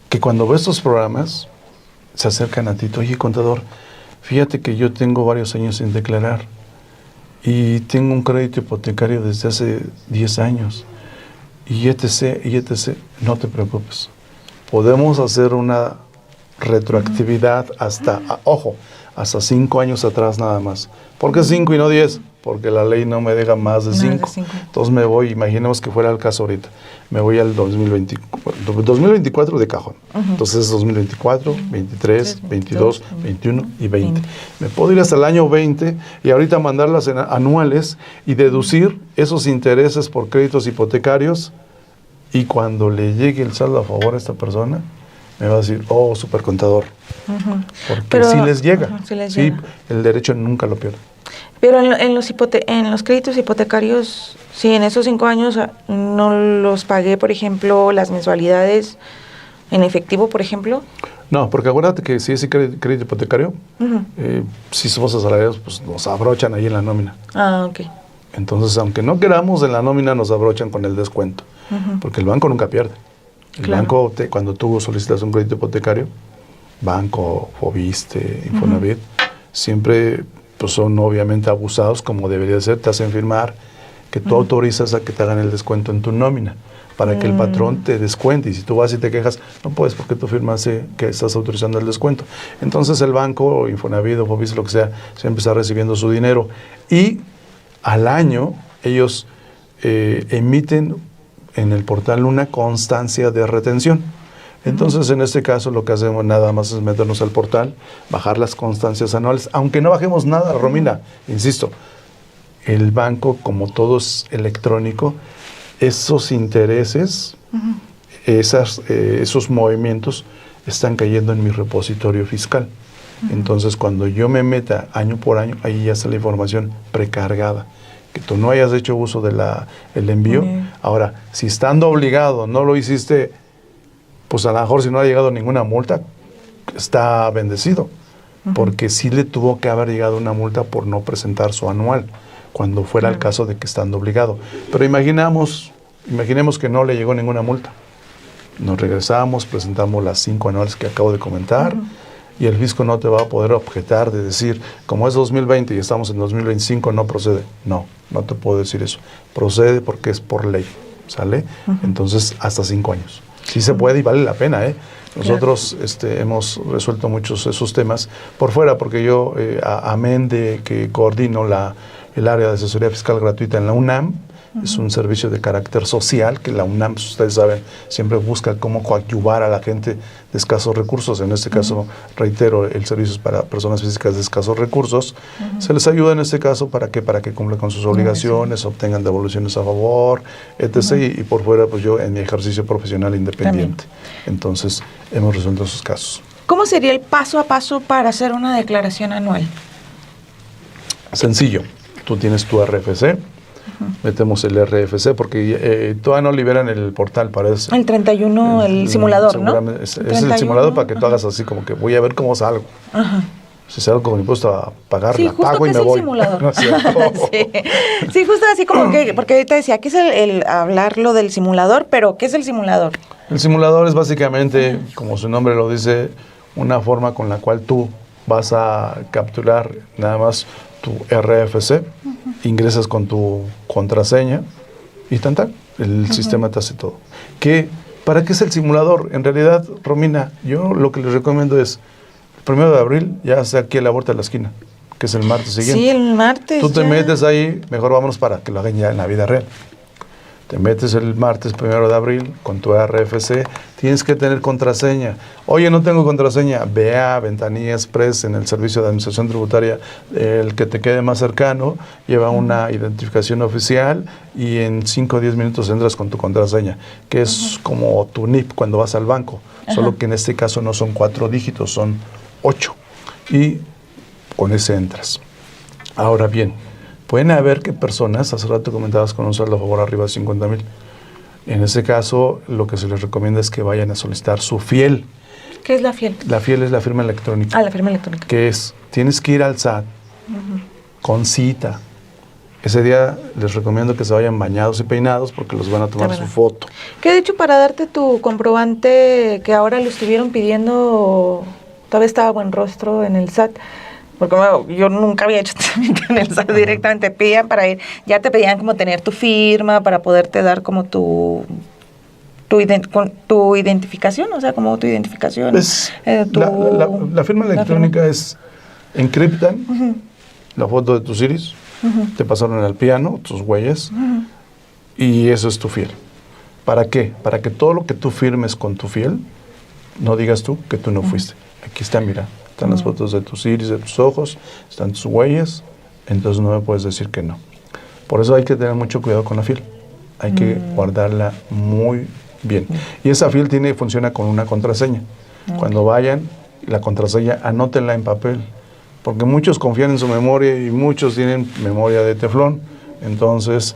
que cuando ve estos programas se acercan a ti, oye, contador, fíjate que yo tengo varios años sin declarar y tengo un crédito hipotecario desde hace 10 años y etc. No te preocupes. Podemos hacer una retroactividad hasta 5 años atrás nada más. ¿Por qué 5 y no 10? porque la ley no me deja más de 5. Entonces me voy, imaginemos que fuera el caso ahorita, me voy al 2024 de cajón. Entonces es 2024, 23, 22, 21 y 20. Me puedo ir hasta el año 20 y ahorita mandarlas anuales y deducir esos intereses por créditos hipotecarios, y cuando le llegue el saldo a favor a esta persona, me va a decir, oh, supercontador. Porque sí les llega. Sí, el derecho nunca lo pierde. Pero en los créditos hipotecarios, si en esos 5 años no los pagué, por ejemplo, las mensualidades en efectivo, por ejemplo. No, porque acuérdate que si es crédito hipotecario, si somos asalariados, pues nos abrochan ahí en la nómina. Ah, ok. Entonces, aunque no queramos, en la nómina nos abrochan con el descuento, porque el banco nunca pierde. El banco, cuando tú solicitas un crédito hipotecario, banco, Fobiste, Infonavit, siempre pues son obviamente abusados, como debería ser, te hacen firmar que tú autorizas a que te hagan el descuento en tu nómina, para que el patrón te descuente, y si tú vas y te quejas, no puedes porque tú firmaste que estás autorizando el descuento. Entonces el banco, Infonavit o Fobiste, lo que sea, siempre está recibiendo su dinero, y al año ellos emiten en el portal una constancia de retención. Entonces, en este caso, lo que hacemos nada más es meternos al portal, bajar las constancias anuales, aunque no bajemos nada, Romina, insisto, el banco, como todo es electrónico, esos intereses, esos movimientos están cayendo en mi repositorio fiscal. Entonces, cuando yo me meta año por año, ahí ya está la información precargada, que tú no hayas hecho uso de el envío. Ahora, si estando obligado no lo hiciste, pues a lo mejor si no ha llegado ninguna multa, está bendecido, porque sí le tuvo que haber llegado una multa por no presentar su anual, cuando fuera el caso de que estando obligado. Pero imaginemos que no le llegó ninguna multa. Nos regresamos, presentamos las 5 anuales que acabo de comentar, y el fisco no te va a poder objetar de decir, como es 2020 y estamos en 2025, no procede. No te puedo decir eso. Procede porque es por ley, ¿sale? Entonces, hasta 5 años. Sí se puede y vale la pena, ¿eh? Nosotros hemos resuelto muchos esos temas por fuera, porque yo, amén de que coordino el área de asesoría fiscal gratuita en la UNAM, es un servicio de carácter social que la UNAM, ustedes saben, siempre busca cómo coadyuvar a la gente de escasos recursos. En este caso, reitero, el servicio es para personas físicas de escasos recursos. Se les ayuda en este caso para que cumplan con sus obligaciones, obtengan devoluciones a favor, etc. Y por fuera, pues yo en mi ejercicio profesional independiente. Entonces, hemos resuelto esos casos. ¿Cómo sería el paso a paso para hacer una declaración anual? Sencillo. Tú tienes tu RFC. Metemos el RFC porque todavía no liberan el portal para eso. El 31, el simulador, ¿no? Es el simulador para que tú hagas así como que voy a ver cómo salgo. Si salgo con impuesto a pagar, la pago y me voy. Simulador. No, sí, justo así como que, porque ahorita decía, ¿qué es el hablar lo del simulador? Pero, ¿qué es el simulador? El simulador es básicamente, como su nombre lo dice, una forma con la cual tú vas a capturar nada más tu RFC, ingresas con tu contraseña y el sistema te hace todo. ¿Para qué es el simulador? En realidad, Romina, yo lo que les recomiendo es, el 1 de abril, ya sea aquí a la vuelta de la esquina, que es el martes siguiente. Sí, el martes. Tú te metes ahí, mejor vámonos para que lo hagan ya en la vida real. Te metes el martes 1 de abril con tu RFC, tienes que tener contraseña. Oye, no tengo contraseña, ve a Ventanilla Express en el servicio de administración tributaria, el que te quede más cercano, lleva una identificación oficial y en 5 o 10 minutos entras con tu contraseña, que es como tu NIP cuando vas al banco, solo que en este caso no son 4 dígitos, son 8, y con ese entras. Ahora bien, pueden haber que personas, hace rato comentabas con un saldo a favor arriba de 50,000. En ese caso, lo que se les recomienda es que vayan a solicitar su FIEL. ¿Qué es la FIEL? La FIEL es la firma electrónica. Ah, la firma electrónica. Que tienes que ir al SAT con cita. Ese día les recomiendo que se vayan bañados y peinados porque los van a tomar su foto. Que de hecho, para darte tu comprobante, que ahora lo estuvieron pidiendo, todavía estaba buen rostro en el SAT, porque yo nunca había hecho trámite en el SAT directamente, te pedían para ir, ya te pedían como tener tu firma para poderte dar como tu identificación, o sea, como tu identificación. La firma electrónica es, encriptan la foto de tus iris, te pasaron al piano, tus huellas, y eso es tu fiel. ¿Para qué? Para que todo lo que tú firmes con tu fiel, no digas tú que tú no fuiste. Aquí está, mira, están las fotos de tus iris, de tus ojos, están tus huellas, entonces no me puedes decir que no. Por eso hay que tener mucho cuidado con la fiel. Hay que guardarla muy bien. Y esa fiel funciona con una contraseña. Cuando vayan, la contraseña, anótenla en papel. Porque muchos confían en su memoria y muchos tienen memoria de teflón. Entonces,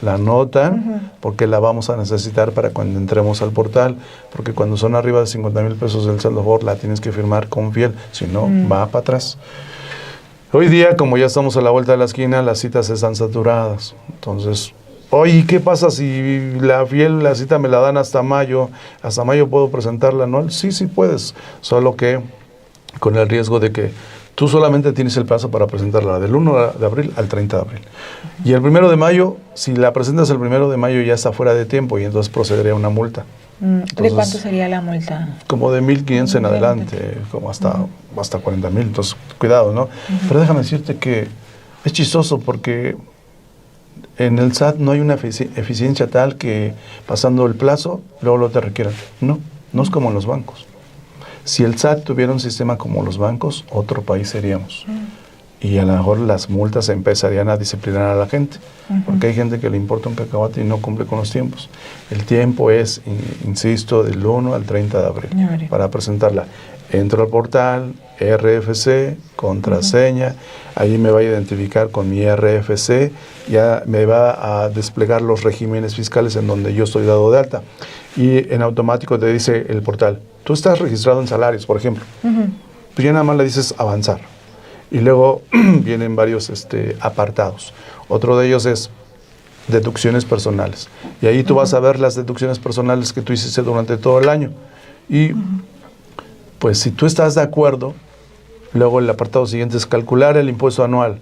la anotan porque la vamos a necesitar para cuando entremos al portal. Porque cuando son arriba de 50,000 pesos del saldo a favor, la tienes que firmar con fiel. Si no, va para atrás. Hoy día, como ya estamos a la vuelta de la esquina, las citas están saturadas. Entonces, oye, ¿qué pasa si la cita me la dan hasta mayo? ¿Hasta mayo puedo presentarla anual? Sí, sí puedes. Solo que con el riesgo de que tú solamente tienes el plazo para presentarla del 1 de abril al 30 de abril. Y el 1 de mayo, si la presentas el 1 de mayo ya está fuera de tiempo y entonces procedería una multa. Entonces, ¿de cuánto sería la multa? Como de 1,500 en adelante, como hasta 40,000. Entonces, cuidado, ¿no? Pero déjame decirte que es chistoso porque en el SAT no hay una eficiencia tal que pasando el plazo, luego lo te requieran. No es como en los bancos. Si el SAT tuviera un sistema como los bancos, otro país seríamos. Y a lo mejor las multas empezarían a disciplinar a la gente, porque hay gente que le importa un cacahuate y no cumple con los tiempos. El tiempo es, insisto, del 1 al 30 de abril para presentarla. Entro al portal, RFC, contraseña, ahí me va a identificar con mi RFC, ya me va a desplegar los regímenes fiscales en donde yo estoy dado de alta. Y en automático te dice el portal, tú estás registrado en salarios, por ejemplo. Pues ya nada más le dices avanzar. Y luego vienen varios apartados. Otro de ellos es deducciones personales. Y ahí tú vas a ver las deducciones personales que tú hiciste durante todo el año. Y pues si tú estás de acuerdo, luego el apartado siguiente es calcular el impuesto anual.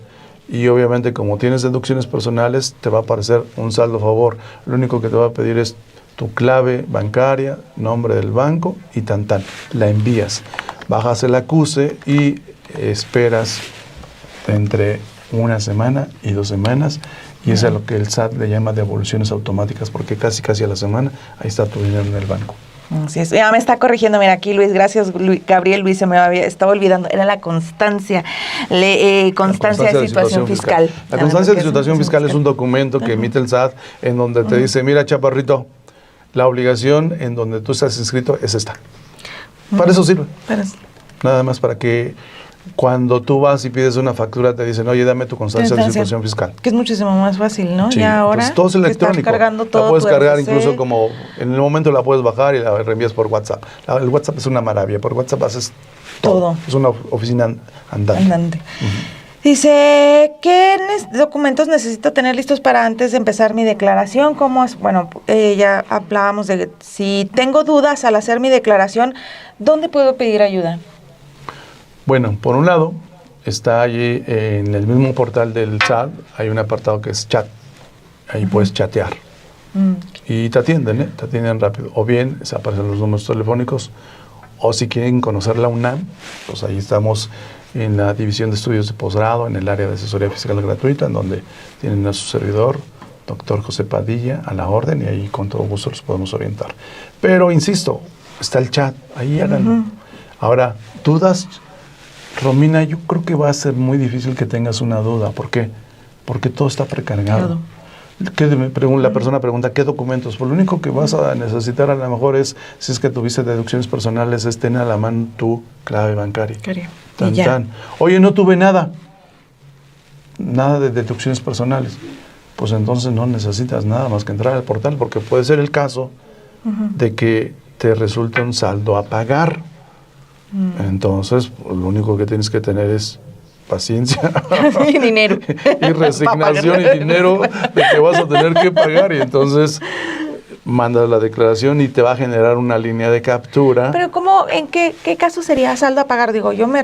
Y obviamente como tienes deducciones personales, te va a aparecer un saldo a favor. Lo único que te va a pedir es tu clave bancaria, nombre del banco y tan. La envías. Bajas el acuse y esperas entre una semana y 2 semanas. Y eso es lo que el SAT le llama devoluciones automáticas, porque casi a la semana ahí está tu dinero en el banco. Así es. Ya me está corrigiendo, mira aquí Luis, gracias Gabriel, Luis, se me estaba olvidando, era la constancia, constancia de situación fiscal. La constancia de situación fiscal es un documento que emite el SAT en donde te dice, mira chaparrito, la obligación en donde tú estás inscrito es esta. Para eso sirve. Nada más para que cuando tú vas y pides una factura te dicen, oye, dame tu constancia de situación fiscal. Que es muchísimo más fácil, ¿no? Sí, ya ahora pues todo es electrónico. Cargando todo, la puedes cargar incluso como, en el momento la puedes bajar y la reenvías por WhatsApp. El WhatsApp es una maravilla, por WhatsApp haces todo. Es una oficina andante. Dice, ¿qué documentos necesito tener listos para antes de empezar mi declaración? ¿Cómo es? Bueno, ya hablábamos de si tengo dudas al hacer mi declaración, ¿dónde puedo pedir ayuda? Bueno, por un lado, está allí en el mismo portal del SAT, hay un apartado que es chat. Ahí puedes chatear. Y te atienden rápido. O bien, se aparecen los números telefónicos. O si quieren conocer la UNAM, pues ahí estamos en la División de Estudios de Posgrado, en el área de asesoría fiscal gratuita, en donde tienen a su servidor, doctor José Padilla, a la orden, y ahí con todo gusto los podemos orientar. Pero, insisto, está el chat, ahí háganlo. Ahora, dudas, Romina, yo creo que va a ser muy difícil que tengas una duda. ¿Por qué? Porque todo está precargado. La persona pregunta, ¿qué documentos? Pues lo único que vas a necesitar a lo mejor es, si es que tuviste deducciones personales, es tener a la mano tu clave bancaria. Oye, no tuve nada de deducciones personales. Pues entonces no necesitas nada más que entrar al portal, porque puede ser el caso de que te resulte un saldo a pagar. Entonces, pues, lo único que tienes que tener es paciencia y dinero y resignación y dinero de que vas a tener que pagar, y entonces mandas la declaración y te va a generar una línea de captura. Pero ¿cómo, en qué caso sería saldo a pagar? Digo, yo me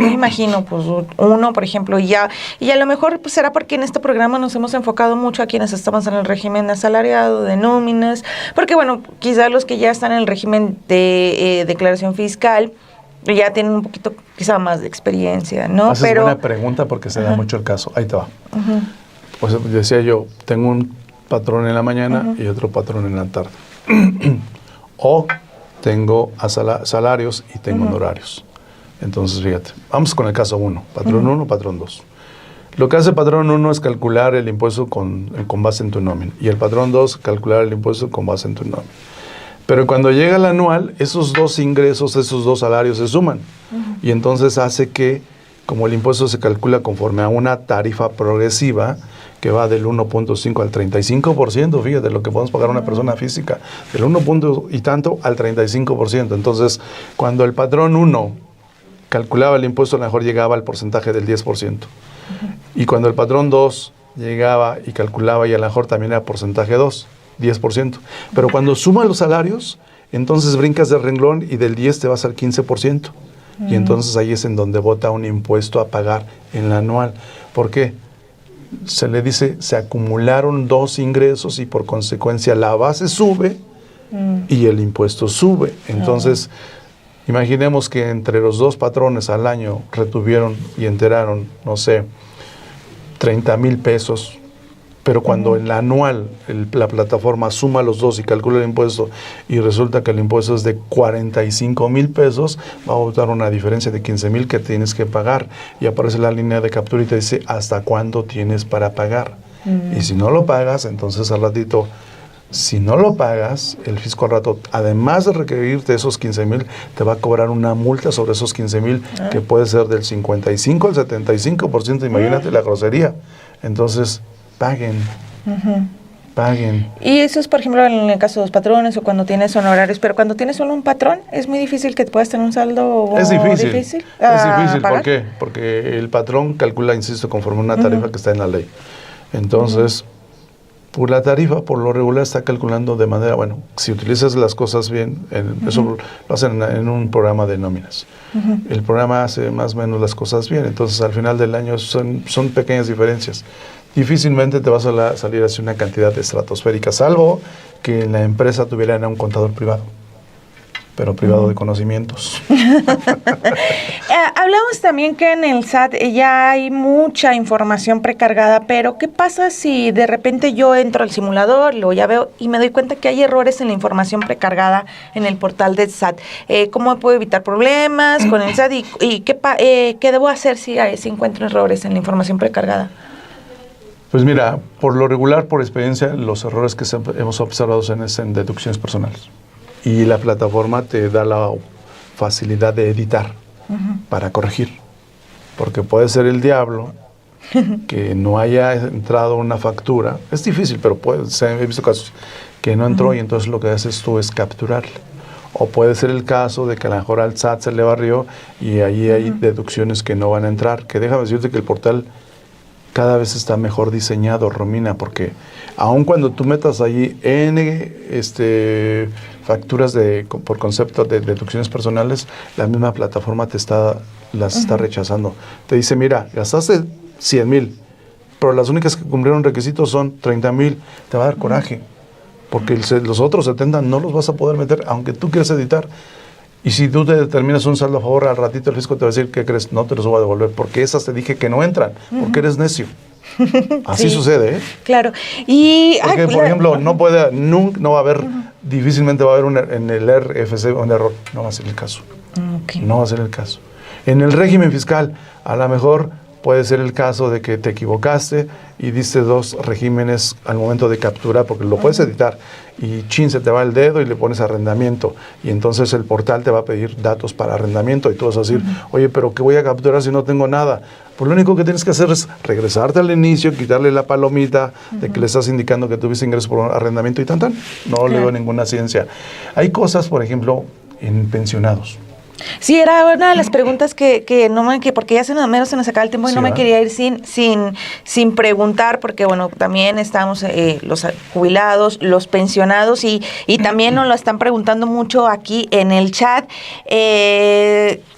imagino, pues uno, por ejemplo, y a lo mejor pues, será porque en este programa nos hemos enfocado mucho a quienes estamos en el régimen asalariado, de nóminas, porque bueno, quizá los que ya están en el régimen de declaración fiscal, ya tienen un poquito quizá más de experiencia, ¿no? Haces buena pregunta porque se da mucho el caso. Ahí te va. Pues decía yo, tengo un patrón en la mañana y otro patrón en la tarde. O tengo salarios y tengo honorarios. Entonces, fíjate, vamos con el caso 1, patrón 1, patrón 2. Lo que hace el patrón 1 es calcular el impuesto con base en tu nómina, y el patrón 2 calcular el impuesto con base en tu nómina. Pero cuando llega el anual, esos dos ingresos, esos dos salarios se suman, y entonces hace que, como el impuesto se calcula conforme a una tarifa progresiva, que va del 1.5 al 35%, fíjate, lo que podemos pagar a una persona física, del 1 y tanto al 35%. Entonces, cuando el patrón 1 calculaba el impuesto, a lo mejor llegaba al porcentaje del 10%. Y cuando el patrón 2 llegaba y calculaba, y a lo mejor también era porcentaje 2, 10%. Pero cuando suman los salarios, entonces brincas de renglón y del 10 te vas al 15%. Y entonces ahí es en donde bota un impuesto a pagar en la anual. ¿Por qué? Se le dice, se acumularon dos ingresos y por consecuencia la base sube y el impuesto sube. Entonces, imaginemos que entre los dos patrones al año retuvieron y enteraron, no sé, 30,000 pesos, pero cuando en la anual la plataforma suma los dos y calcula el impuesto y resulta que el impuesto es de 45,000 pesos, va a botar una diferencia de 15,000 que tienes que pagar, y aparece la línea de captura y te dice hasta cuándo tienes para pagar. Y si no lo pagas, entonces al ratito, si no lo pagas, el fisco al rato, además de requerirte esos 15,000, te va a cobrar una multa sobre esos 15,000 que puede ser del 55 al 75%, imagínate la grosería. Entonces, paguen. Paguen. Y eso es, por ejemplo, en el caso de los patrones o cuando tienes honorarios, pero cuando tienes solo un patrón, es muy difícil que puedas tener un saldo. Es difícil. Es difícil. ¿Pagar? ¿Por qué? Porque el patrón calcula, insisto, conforme a una tarifa que está en la ley. Entonces, por la tarifa, por lo regular, está calculando de manera, bueno, si utilizas las cosas bien, eso lo hacen en un programa de nóminas. El programa hace más o menos las cosas bien, entonces al final del año son pequeñas diferencias. Difícilmente te vas a salir así una cantidad estratosférica, salvo que en la empresa tuvieran un contador privado, pero privado de conocimientos. Hablamos también que en el SAT ya hay mucha información precargada, pero ¿qué pasa si de repente yo entro al simulador, lo ya veo y me doy cuenta que hay errores en la información precargada en el portal del SAT? ¿Cómo puedo evitar problemas con el SAT y qué debo hacer si encuentro errores en la información precargada? Pues mira, por lo regular, por experiencia, los errores que hemos observado es en deducciones personales. Y la plataforma te da la facilidad de editar para corregir. Porque puede ser el diablo que no haya entrado una factura. Es difícil, pero he visto casos que no entró y entonces lo que haces tú es capturarle. O puede ser el caso de que a lo mejor al SAT se le barrió y ahí hay deducciones que no van a entrar. Que déjame decirte que el portal cada vez está mejor diseñado, Romina, porque aun cuando tú metas allí facturas por concepto de deducciones personales, la misma plataforma las está rechazando. Te dice, mira, gastaste 100,000, pero las únicas que cumplieron requisitos son 30,000. Te va a dar coraje, porque los otros 70 no los vas a poder meter, aunque tú quieras editar. Y si tú te determinas un saldo a favor, al ratito el fisco te va a decir, ¿qué crees? No te los voy a devolver, porque esas te dije que no entran, porque eres necio. Así sucede, ¿eh? Claro. Porque, por ejemplo, no va a haber, difícilmente va a haber en el RFC un error. No va a ser el caso. No va a ser el caso. En el régimen fiscal, a lo mejor puede ser el caso de que te equivocaste y diste dos regímenes al momento de capturar, porque lo puedes editar, y se te va el dedo y le pones arrendamiento, y entonces el portal te va a pedir datos para arrendamiento, y tú vas a decir, oye, pero ¿qué voy a capturar si no tengo nada? Pues lo único que tienes que hacer es regresarte al inicio, quitarle la palomita de que le estás indicando que tuviste ingresos por arrendamiento y tan. No le veo ninguna ciencia. Hay cosas, por ejemplo, en pensionados. Sí, era una de las preguntas que porque ya se nos acaba el tiempo y no me quería ir sin preguntar, porque bueno, también estamos los jubilados, los pensionados y también nos lo están preguntando mucho aquí en el chat.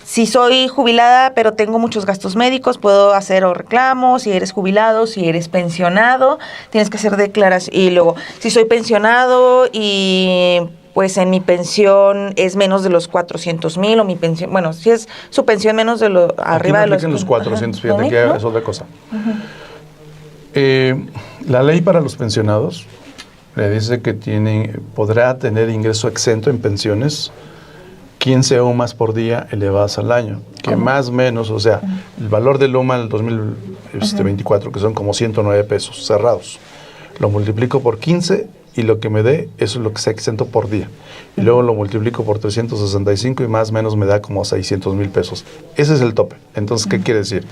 Si soy jubilada pero tengo muchos gastos médicos, puedo hacer reclamos. Si eres jubilado, si eres pensionado, tienes que hacer declaración. Y luego, si soy pensionado y pues en mi pensión es menos de los 400,000 o mi pensión, bueno, si es su pensión menos de lo arriba Aquí no de los 400, fíjate ¿no? que es otra cosa. La ley para los pensionados le dice que podrá tener ingreso exento en pensiones 15 UMAS por día elevadas al año, que más o menos, o sea, el valor del UMA en el 2024, que son como 109 pesos cerrados, lo multiplico por 15 y lo que me dé, eso es lo que sea exento por día. Y luego lo multiplico por 365 y más o menos me da como 600,000 pesos. Ese es el tope. Entonces, ¿qué quiere decir?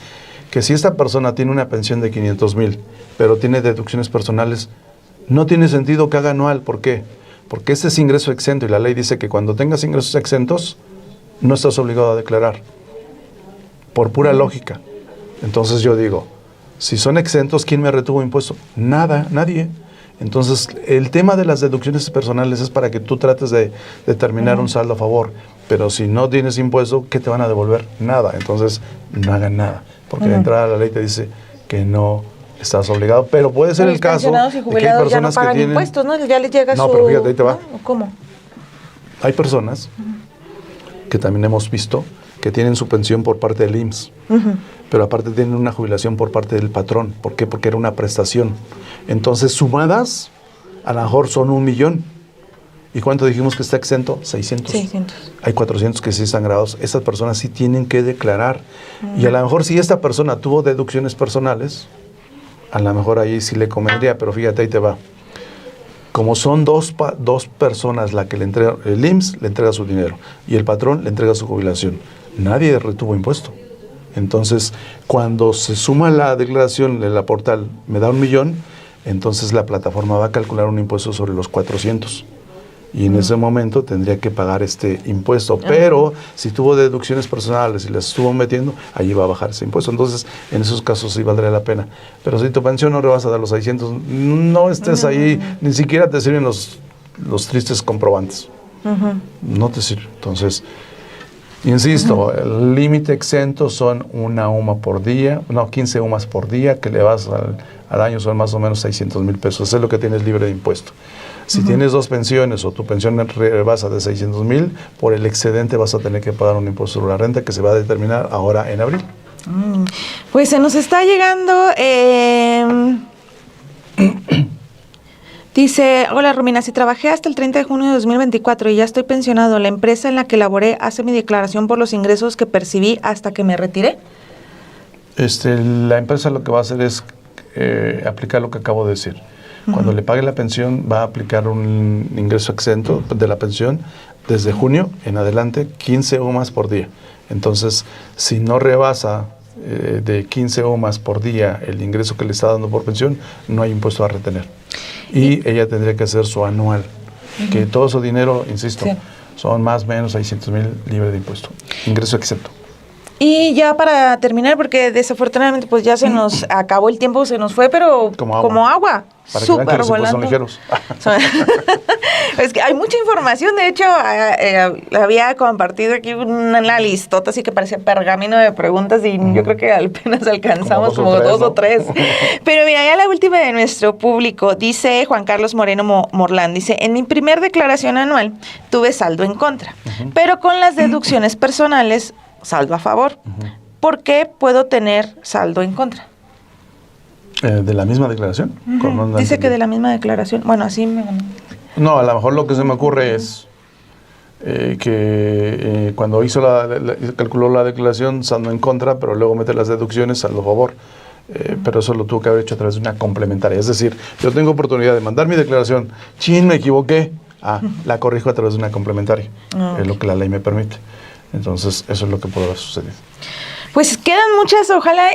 Que si esta persona tiene una pensión de 500,000, pero tiene deducciones personales, no tiene sentido que haga anual. ¿Por qué? Porque este es ingreso exento y la ley dice que cuando tengas ingresos exentos, no estás obligado a declarar. Por pura lógica. Entonces yo digo, si son exentos, ¿quién me retuvo impuesto? Nada, nadie. Entonces, el tema de las deducciones personales es para que tú trates de determinar un saldo a favor. Pero si no tienes impuesto, ¿qué te van a devolver? Nada. Entonces, no hagan nada. Porque de entrada la ley te dice que no estás obligado. Pero puede ser el caso de que hay personas ya no pagan que tienen impuestos, ¿no? Ya les llega No, pero fíjate, ahí te va. ¿No? ¿Cómo? Hay personas que también hemos visto que tienen su pensión por parte del IMSS, pero aparte tienen una jubilación por parte del patrón. ¿Por qué? Porque era una prestación. Entonces, sumadas, a lo mejor son 1,000,000. ¿Y cuánto dijimos que está exento? 600. 600. Hay 400 que sí están grabados. Estas personas sí tienen que declarar. Y a lo mejor si esta persona tuvo deducciones personales, a lo mejor ahí sí le convendría, pero fíjate, ahí te va. Como son dos personas la que le entrega, el IMSS le entrega su dinero y el patrón le entrega su jubilación. Nadie retuvo impuesto. Entonces, cuando se suma la declaración en la portal, me da 1,000,000, entonces la plataforma va a calcular un impuesto sobre los 400. Y en ese momento tendría que pagar este impuesto. Pero si tuvo deducciones personales y las estuvo metiendo, allí va a bajar ese impuesto. Entonces, en esos casos sí valdría la pena. Pero si tu pensión no rebasa de los 600, no estés ahí, ni siquiera te sirven los tristes comprobantes. No te sirve. Entonces, insisto, el límite exento son 1 UMA por día, 15 UMAs por día, que le vas al año son más o menos 600,000 pesos. Eso es lo que tienes libre de impuesto. Si tienes 2 pensiones o tu pensión rebasa de 600,000, por el excedente vas a tener que pagar un impuesto sobre la renta que se va a determinar ahora en abril. Pues se nos está llegando... Dice, hola Romina, si trabajé hasta el 30 de junio de 2024 y ya estoy pensionado, ¿la empresa en la que laboré hace mi declaración por los ingresos que percibí hasta que me retiré? La empresa lo que va a hacer es aplicar lo que acabo de decir. Cuando le pague la pensión, va a aplicar un ingreso exento de la pensión desde junio en adelante, 15 UMAs por día. Entonces, si no rebasa de 15 UMAs por día el ingreso que le está dando por pensión, no hay impuesto a retener. Y ella tendría que hacer su anual, que todo su dinero, insisto, son más o menos 600,000 libre de impuesto. Ingreso exento. Y ya para terminar, porque desafortunadamente pues ya se nos acabó el tiempo, se nos fue, pero como agua. Para que vean que los impuestos son ligeros. Es que hay mucha información. De hecho, había compartido aquí una listota así que parecía pergamino de preguntas y yo creo que apenas alcanzamos como dos o tres. Pero mira, ya la última de nuestro público, dice Juan Carlos Moreno Morlán, dice, en mi primer declaración anual tuve saldo en contra, pero con las deducciones personales, saldo a favor. ¿Por qué puedo tener saldo en contra? ¿De la misma declaración? Dice que de la misma declaración. Bueno, así me... No, a lo mejor lo que se me ocurre es que cuando calculó la declaración, saldo en contra, pero luego mete las deducciones, saldo a favor. Pero eso lo tuvo que haber hecho a través de una complementaria. Es decir, yo tengo oportunidad de mandar mi declaración. ¡Chin, me equivoqué! La corrijo a través de una complementaria. Es lo que la ley me permite. Entonces, eso es lo que puede haber sucedido. Pues quedan muchas, ojalá,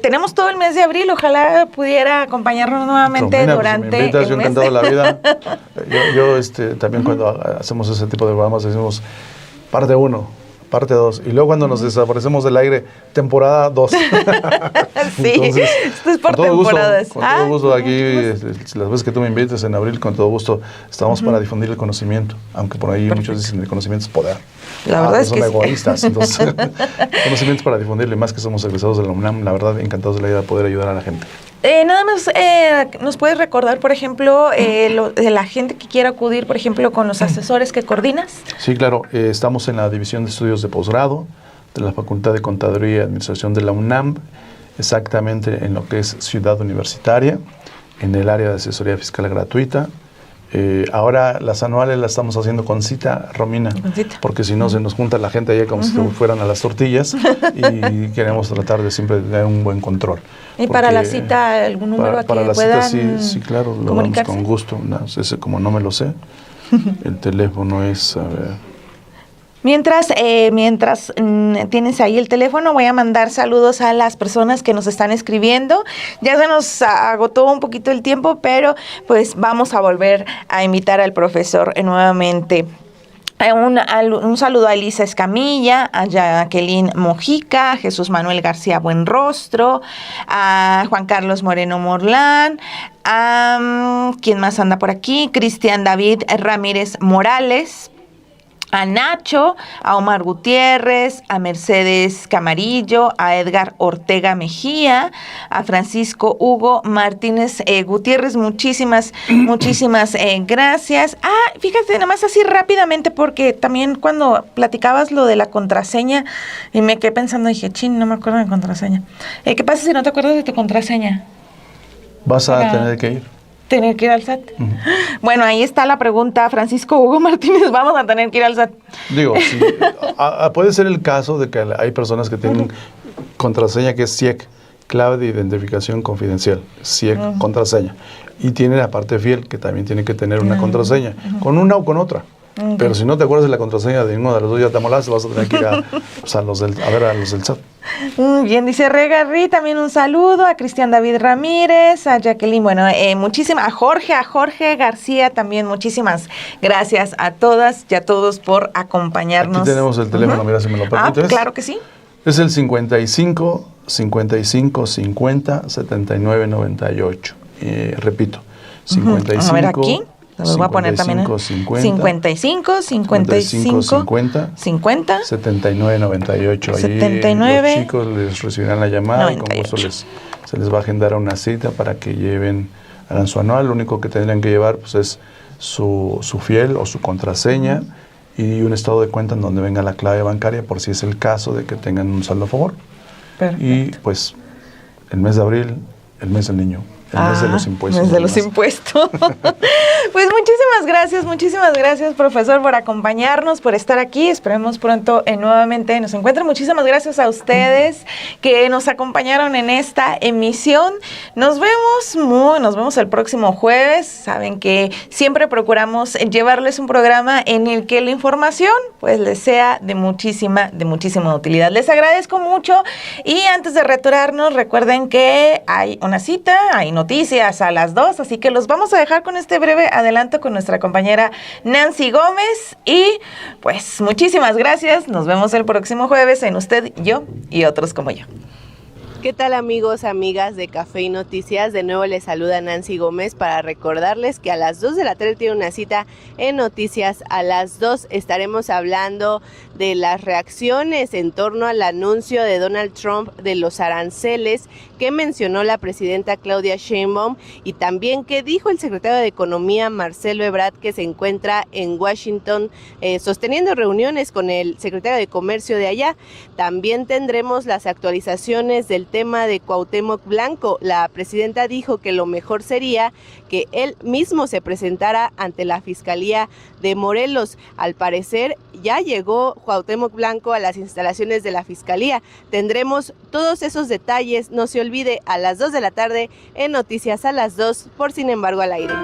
tenemos todo el mes de abril, ojalá pudiera acompañarnos nuevamente Romina, durante pues, si me invitas, el yo mes. encantado de la vida. Yo también cuando hacemos ese tipo de programas decimos parte 1, parte 2, y luego cuando nos desaparecemos del aire, temporada 2. Sí, entonces, esto es por temporadas. Con todo gusto aquí, las veces que tú me invites en abril, con todo gusto, estamos para difundir el conocimiento, aunque por ahí muchos dicen que el conocimiento es poder. La verdad es que son egoístas, entonces conocimientos para difundirlo, y más que somos egresados de la UNAM, la verdad, encantados de la idea de poder ayudar a la gente. Nada más, ¿nos puedes recordar, por ejemplo, de la gente que quiera acudir, por ejemplo, con los asesores que coordinas? Sí, claro. Estamos en la División de Estudios de Posgrado de la Facultad de Contaduría y Administración de la UNAM, exactamente en lo que es Ciudad Universitaria, en el área de asesoría fiscal gratuita. Ahora las anuales las estamos haciendo con cita, Romina, porque si no se nos junta la gente allá como si fueran a las tortillas y queremos tratar de siempre tener un buen control. ¿Y para la cita algún número para que la puedan cita, sí, claro, lo damos con gusto. Ese, como no me lo sé, el teléfono es, a ver... Mientras tienes ahí el teléfono, voy a mandar saludos a las personas que nos están escribiendo. Ya se nos agotó un poquito el tiempo, pero pues vamos a volver a invitar al profesor nuevamente. Un saludo a Elisa Escamilla, a Jacqueline Mojica, a Jesús Manuel García Buenrostro, a Juan Carlos Moreno Morlán, a ¿quién más anda por aquí? Cristian David Ramírez Morales, a Nacho, a Omar Gutiérrez, a Mercedes Camarillo, a Edgar Ortega Mejía, a Francisco Hugo Martínez Gutiérrez, muchísimas gracias. Fíjate, nada más así rápidamente, porque también cuando platicabas lo de la contraseña, y me quedé pensando, dije, chin, no me acuerdo de mi contraseña. ¿Qué pasa si no te acuerdas de tu contraseña? Vas a tener que ir. Tener que ir al SAT. Bueno, ahí está la pregunta, Francisco Hugo Martínez, vamos a tener que ir al SAT. Digo, sí, puede ser el caso de que hay personas que tienen contraseña que es CIEC, clave de identificación confidencial, CIEC, contraseña, y tiene la parte fiel, que también tiene que tener una contraseña, con una o con otra. Pero si no te acuerdas de la contraseña de uno de los dos, ya te molaste, vas a tener que ir a los del SAT. Bien, dice Regarri, también un saludo a Cristian David Ramírez, a Jacqueline, bueno, muchísimas, a Jorge García también, muchísimas gracias a todas y a todos por acompañarnos. Aquí tenemos el teléfono, mira si me lo permites. Claro que sí. Es el 55 50 79 98. Repito, 55. A ver aquí. Los voy a poner también en 55 79 98. Ahí 79 los chicos les recibirán la llamada 98. Y con gusto se les va a agendar una cita para que hagan su anual. Lo único que tendrían que llevar pues es su fiel o su contraseña y un estado de cuenta en donde venga la clave bancaria por si es el caso de que tengan un saldo a favor. Perfecto. Y pues el mes de abril, el mes del niño. El mes de los impuestos. Mes de los impuestos. Pues muchísimas gracias, profesor, por acompañarnos, por estar aquí. Esperemos pronto nuevamente nos encuentren. Muchísimas gracias a ustedes que nos acompañaron en esta emisión. Nos vemos el próximo jueves. Saben que siempre procuramos llevarles un programa en el que la información pues les sea de muchísima utilidad. Les agradezco mucho y antes de retirarnos, recuerden que hay una cita, hay noticias a las 2, así que los vamos a dejar con este breve adelanto con nuestra compañera Nancy Gómez y pues muchísimas gracias, nos vemos el próximo jueves en Usted, Yo y Otros Como Yo. ¿Qué tal amigos, amigas de Café y Noticias? De nuevo les saluda Nancy Gómez para recordarles que a las 2 de la tarde tiene una cita en Noticias. A las 2 estaremos hablando de las reacciones en torno al anuncio de Donald Trump de los aranceles que mencionó la presidenta Claudia Sheinbaum y también que dijo el secretario de Economía Marcelo Ebrard, que se encuentra en Washington sosteniendo reuniones con el secretario de Comercio de allá. También tendremos las actualizaciones del tema de Cuauhtémoc Blanco. La presidenta dijo que lo mejor sería que él mismo se presentara ante la Fiscalía de Morelos. Al parecer ya llegó Cuauhtémoc Blanco a las instalaciones de la Fiscalía. Tendremos todos esos detalles, no se olvide, a las 2 de la tarde en Noticias a las 2 por Sin embargo al aire.